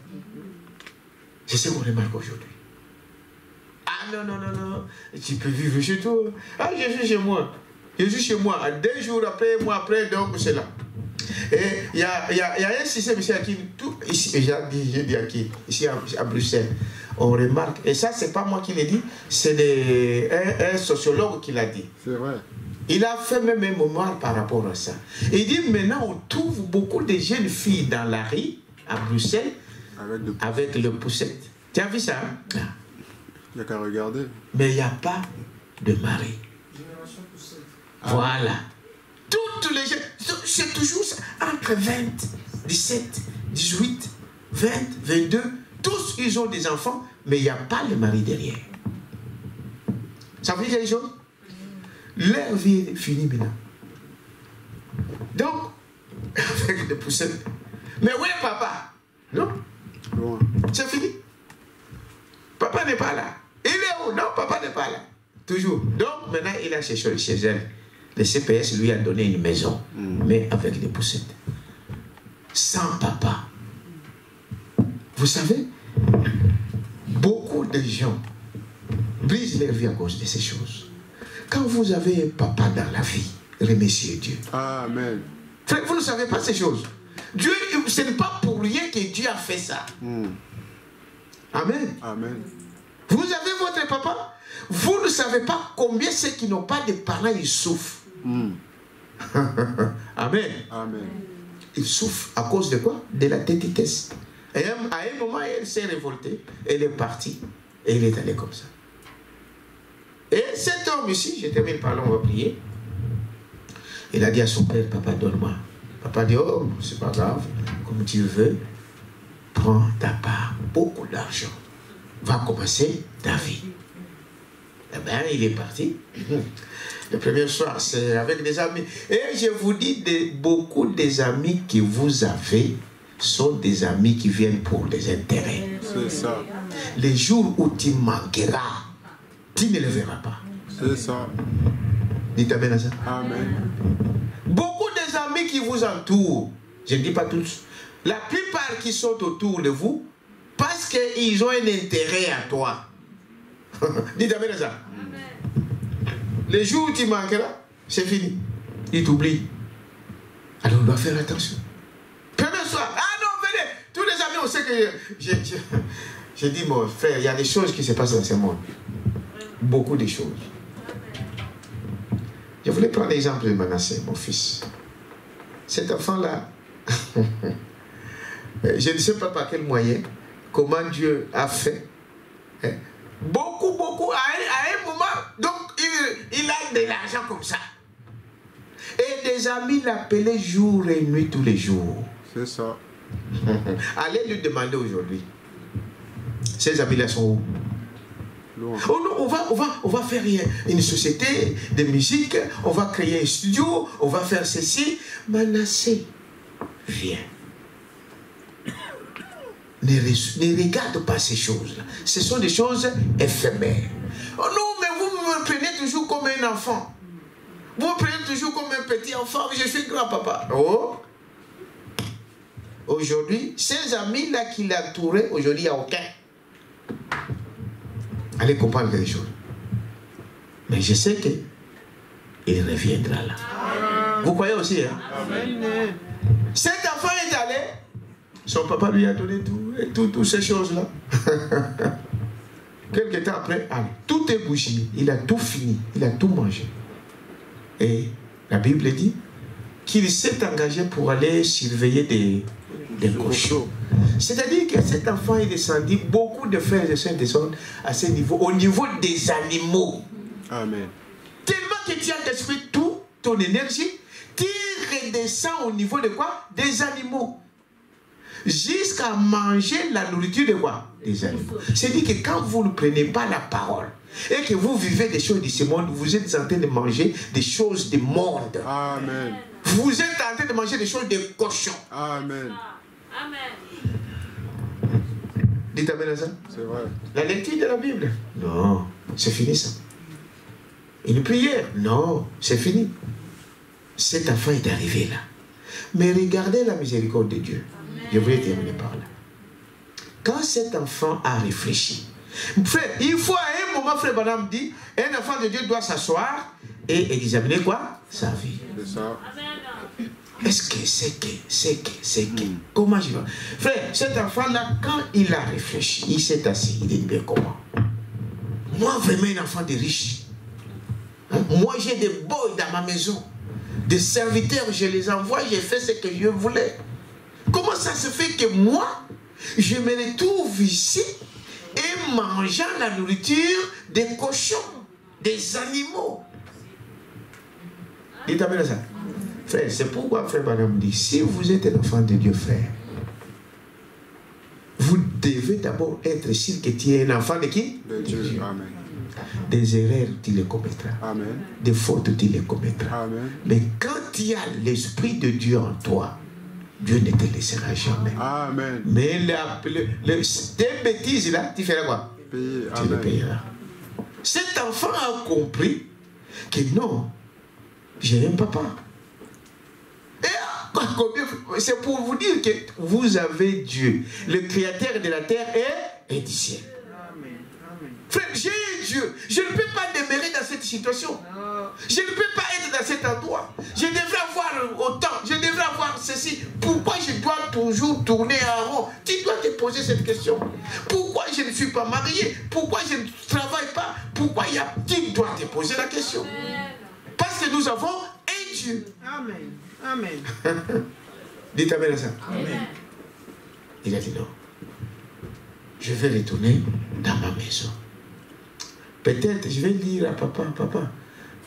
C'est ce qu'on remarque aujourd'hui. Ah non, non, non, non. Tu peux vivre chez toi. Ah, je suis chez moi. Je suis chez moi. 2 jours après, mois après, donc c'est là. Et il y a un système ici, ici j'ai dit à qui? Ici à Bruxelles. On remarque, et ça, c'est pas moi qui l'ai dit, c'est un sociologue qui l'a dit. C'est vrai. Il a fait même un mémoire par rapport à ça. Il dit: maintenant, on trouve beaucoup de jeunes filles dans la rue, à Bruxelles, avec le poussette. Tu as vu ça? Hein? Il n'y a qu'à regarder. Mais il n'y a pas de mari. Voilà. Toutes les jeunes, c'est toujours ça. Entre 20, 17, 18, 20, 22, tous, ils ont des enfants, mais il n'y a pas le mari derrière. Ça veut dire quelque chose? Leur vie est finie maintenant. Donc, avec des poussettes. Mais où est papa? Non. Loin. C'est fini. Papa n'est pas là. Il est où? Non, papa n'est pas là. Toujours. Donc, maintenant, il a chez elle. Le CPS lui a donné une maison, mais avec des poussettes. Sans papa. Vous savez, beaucoup de gens brisent leur vie à cause de ces choses. Quand vous avez un papa dans la vie, remerciez Dieu. Amen. Frère, vous ne savez pas ces choses. Dieu, ce n'est pas pour rien que Dieu a fait ça. Amen. Amen. Vous avez votre papa. Vous ne savez pas combien ceux qui n'ont pas de parents, ils souffrent. Amen. Amen. Ils souffrent à cause de quoi? De la tétitesse. Et à un moment, elle s'est révoltée. Elle est partie. Et elle est allée comme ça. Et cet homme ici, je termine par là, on va prier. Il a dit à son père, papa, donne-moi. Papa dit, oh, c'est pas grave. Comme tu veux, prends ta part. Beaucoup d'argent. Va commencer ta vie. Eh bien, il est parti. Le premier soir, c'est avec des amis. Et je vous dis, beaucoup des amis que vous avez sont des amis qui viennent pour des intérêts. C'est ça. Les jours où tu manqueras, tu ne le verras pas. C'est ça. Dites amen à ça. Amen. Beaucoup des amis qui vous entourent, je ne dis pas tous, la plupart qui sont autour de vous, parce qu'ils ont un intérêt à toi. Dites amen à ça. Les jours où tu manqueras, c'est fini. Ils t'oublient. Alors on doit faire attention. Premier soir, ah non, venez. Tous les amis, on sait que j'ai dit, mon frère, il y a des choses qui se passent dans ce monde. Beaucoup de choses. Je voulais prendre l'exemple de Manassé, mon fils. Cet enfant-là, je ne sais pas par quel moyen, comment Dieu a fait. Beaucoup, à un moment, donc il a de l'argent comme ça. Et des amis l'appelaient jour et nuit tous les jours. C'est ça. Allez lui demander aujourd'hui. Ces amis-là sont où? Loin. Oh non, on va faire une société de musique, on va créer un studio, on va faire ceci. Manassé, viens. Ne regarde pas ces choses-là. Ce sont des choses éphémères. Oh non, mais vous me prenez toujours comme un enfant. Vous me prenez toujours comme un petit enfant. Je suis grand-papa. Oh. Aujourd'hui, ces amis-là qui l'entouraient, aujourd'hui, il n'y a aucun. Allez comprendre quelque chose. Mais je sais qu'il reviendra là. Vous croyez aussi, hein? Amen. Cet enfant est allé. Son papa lui a donné toutes ces choses-là. Quelque temps après, allez, tout est bouché. Il a tout fini. Il a tout mangé. Et la Bible dit qu'il s'est engagé pour aller surveiller des cochons. C'est-à-dire que cet enfant est descendu, beaucoup de frères et sœurs descendent à ce niveau, au niveau des animaux. Amen. Tellement que tu as détruit toute ton énergie, tu redescends au niveau de quoi? Des animaux. Jusqu'à manger la nourriture de quoi? Des animaux. C'est-à-dire que quand vous ne prenez pas la parole et que vous vivez des choses de ce monde, vous êtes en train de manger des choses du monde. Amen. Vous êtes en train de manger des choses de cochons. Amen. Amen. Dites amen à ça. C'est vrai. La lecture de la Bible? Non, c'est fini ça. Une prière? Non, c'est fini. Cet enfant est arrivé là. Mais regardez la miséricorde de Dieu. Je voulais terminer par là. Quand cet enfant a réfléchi, frère, il faut à un moment, frère Branham dit, un enfant de Dieu doit s'asseoir et examiner quoi? Sa vie. C'est ça. Est-ce que c'est que comment je vais? Frère, cet enfant-là, quand il a réfléchi, il s'est assis, il dit bien comment? Moi, vraiment, un enfant de riche. Hein? Moi, j'ai des boys dans ma maison. Des serviteurs, je les envoie, j'ai fait ce que je voulais. Comment ça se fait que moi, je me retrouve ici et mangeant la nourriture des cochons, des animaux? Dites amen à ça. Frère, c'est pourquoi frère Branham dit, si vous êtes un enfant de Dieu, frère, vous devez d'abord être sûr que tu es un enfant de qui? De Dieu. Amen. Des erreurs, tu les commettras. Amen. Des fautes, tu les commettras. Amen. Mais quand il y a l'Esprit de Dieu en toi, Dieu ne te laissera jamais. Amen. Mais tes bêtises là, tu feras quoi? Payer. Tu le Amen. payeras. Cet enfant a compris que non, j'ai un papa. Et c'est pour vous dire que vous avez Dieu, le créateur de la terre et du ciel. Frère, j'ai Dieu. Je ne peux pas demeurer dans cette situation. Je ne peux pas être dans cet endroit. Je devrais avoir autant. Je devrais avoir ceci. Pourquoi je dois toujours tourner en rond? Tu dois te poser cette question. Pourquoi je ne suis pas marié? Pourquoi je ne travaille pas? Pourquoi il y a... Tu dois te poser la question. Parce que nous avons un Dieu. Amen. Amen. Dites Amen à ça. Amen. Il a dit non. Je vais retourner dans ma maison. Peut-être je vais dire à papa, papa,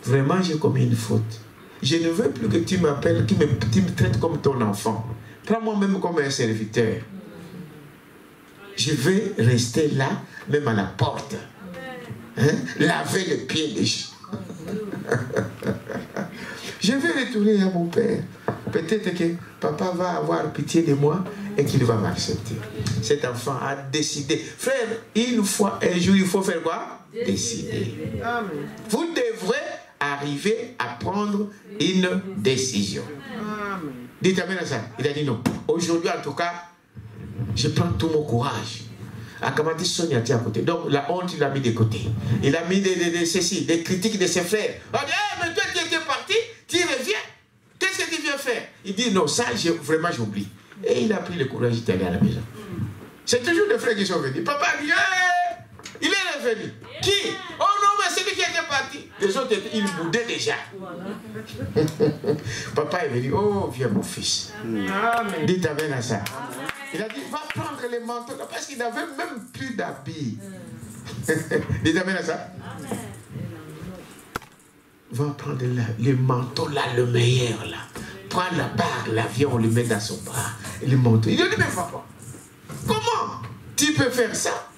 vraiment j'ai commis une faute. Je ne veux plus que tu m'appelles, tu me traites comme ton enfant. Prends-moi même comme un serviteur. Je vais rester là, même à la porte. Hein? Laver les pieds des gens. Je vais retourner à mon père. Peut-être que papa va avoir pitié de moi et qu'il va m'accepter. Cet enfant a décidé. Frère, une fois, un jour, il faut faire quoi? Décider. Amen. Vous devrez arriver à prendre une décision. Amen. Dites Amen à ça. Il a dit non. Aujourd'hui, en tout cas, je prends tout mon courage. Akamati Sonia tient à côté. Donc la honte, il l'a mis de côté. Il a mis des critiques de ses frères. On dit, hey, mais toi tu étais parti, tu reviens. Qu'est-ce que tu viens faire? Il dit, non, ça, vraiment j'oublie. Et il a pris le courage d'aller à la maison. C'est toujours les frères qui sont venus. Papa dit, hey, il est revenu. Qui? Oh non, mais c'est lui qui était parti. Les autres, ils boudaient déjà. Papa est venu, oh, viens mon fils. Amen. Dites Amen à ça. Il a dit, va prendre les manteaux là, parce qu'il n'avait même plus d'habits. Dites Amen à ça. Va prendre les manteaux là, le meilleur là. Prends la barre, l'avion, on le met dans son bras. Et le manteau. Il dit, mais papa, comment tu peux faire ça?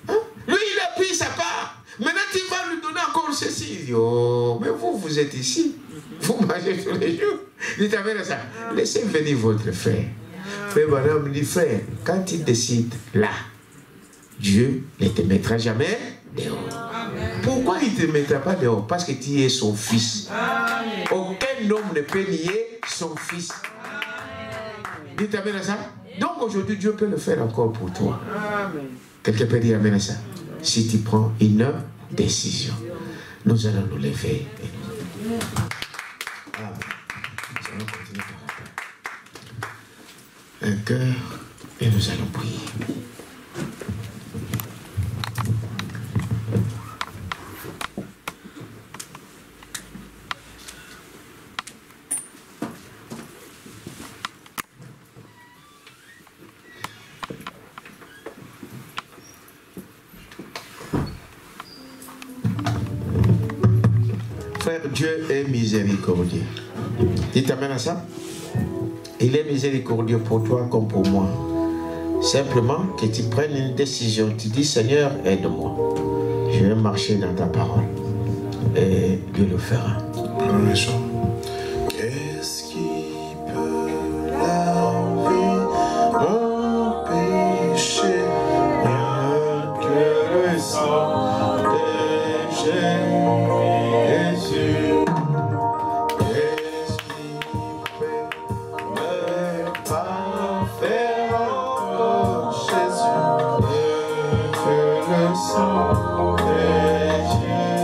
Hein? Lui, il a pris sa part. Maintenant, tu vas lui donner encore ceci. Il dit, oh, mais vous êtes ici. Vous mangez tous les jours. Dites Amen à ça. Laissez venir votre frère. Frère Branham dit, frère, quand il décide là, Dieu ne te mettra jamais dehors. Pourquoi il ne te mettra pas dehors? Parce que tu es son fils. Amen. Aucun homme ne peut nier son fils. Dites Amen à ça. Donc aujourd'hui, Dieu peut le faire encore pour toi. Amen. Quelqu'un peut dire Amen à ça. Si tu prends une décision, nous allons nous lever. Amen. Nous allons continuer par un cœur et nous allons prier. Frère, Dieu est miséricordieux. Dites Amen à ça. Il est miséricordieux pour toi comme pour moi. Simplement que tu prennes une décision. Tu dis, Seigneur, aide-moi. Je vais marcher dans ta parole. Et Dieu le fera. Prenons le chant. Qu'est-ce qui peut laver mon péché? Rien que le sang de Jésus. Qu'est-ce qui peut me parfaire encore Jésus? Rien que le sang de Jésus.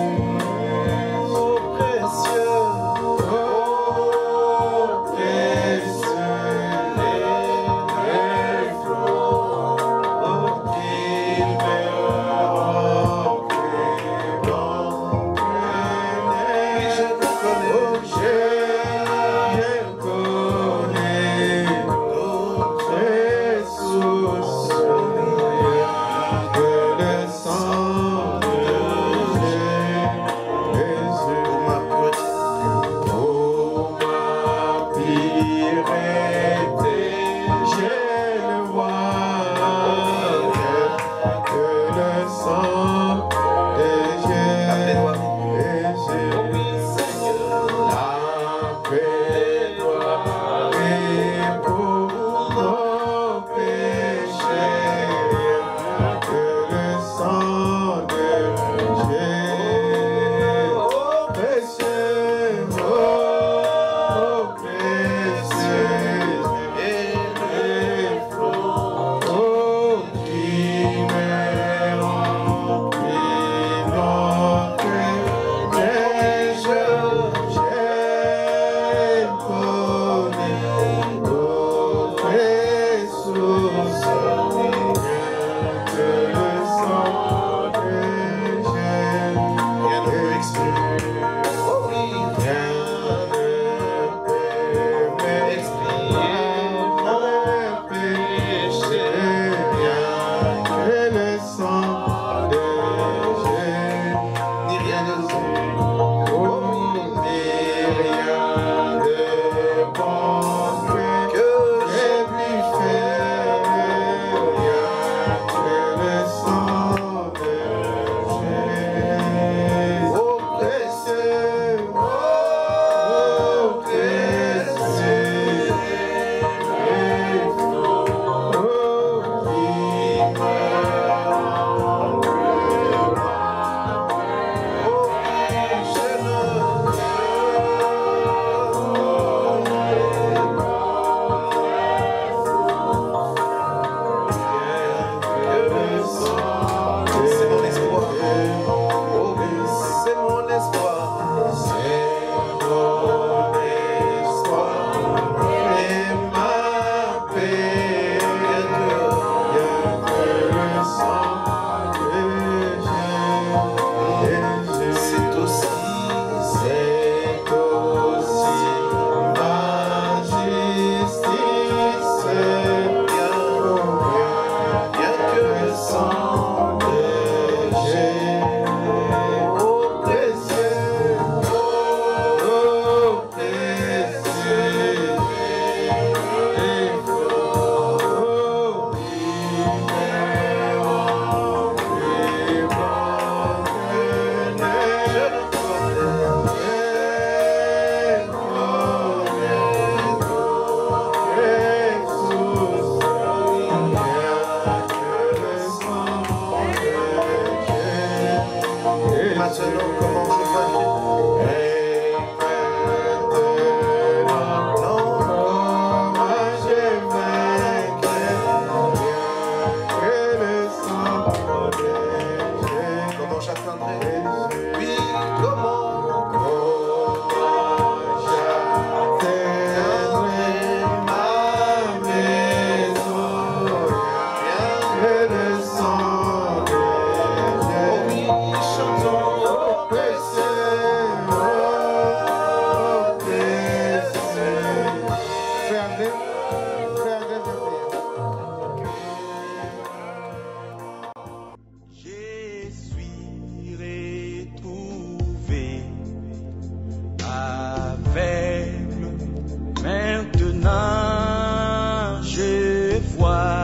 toi.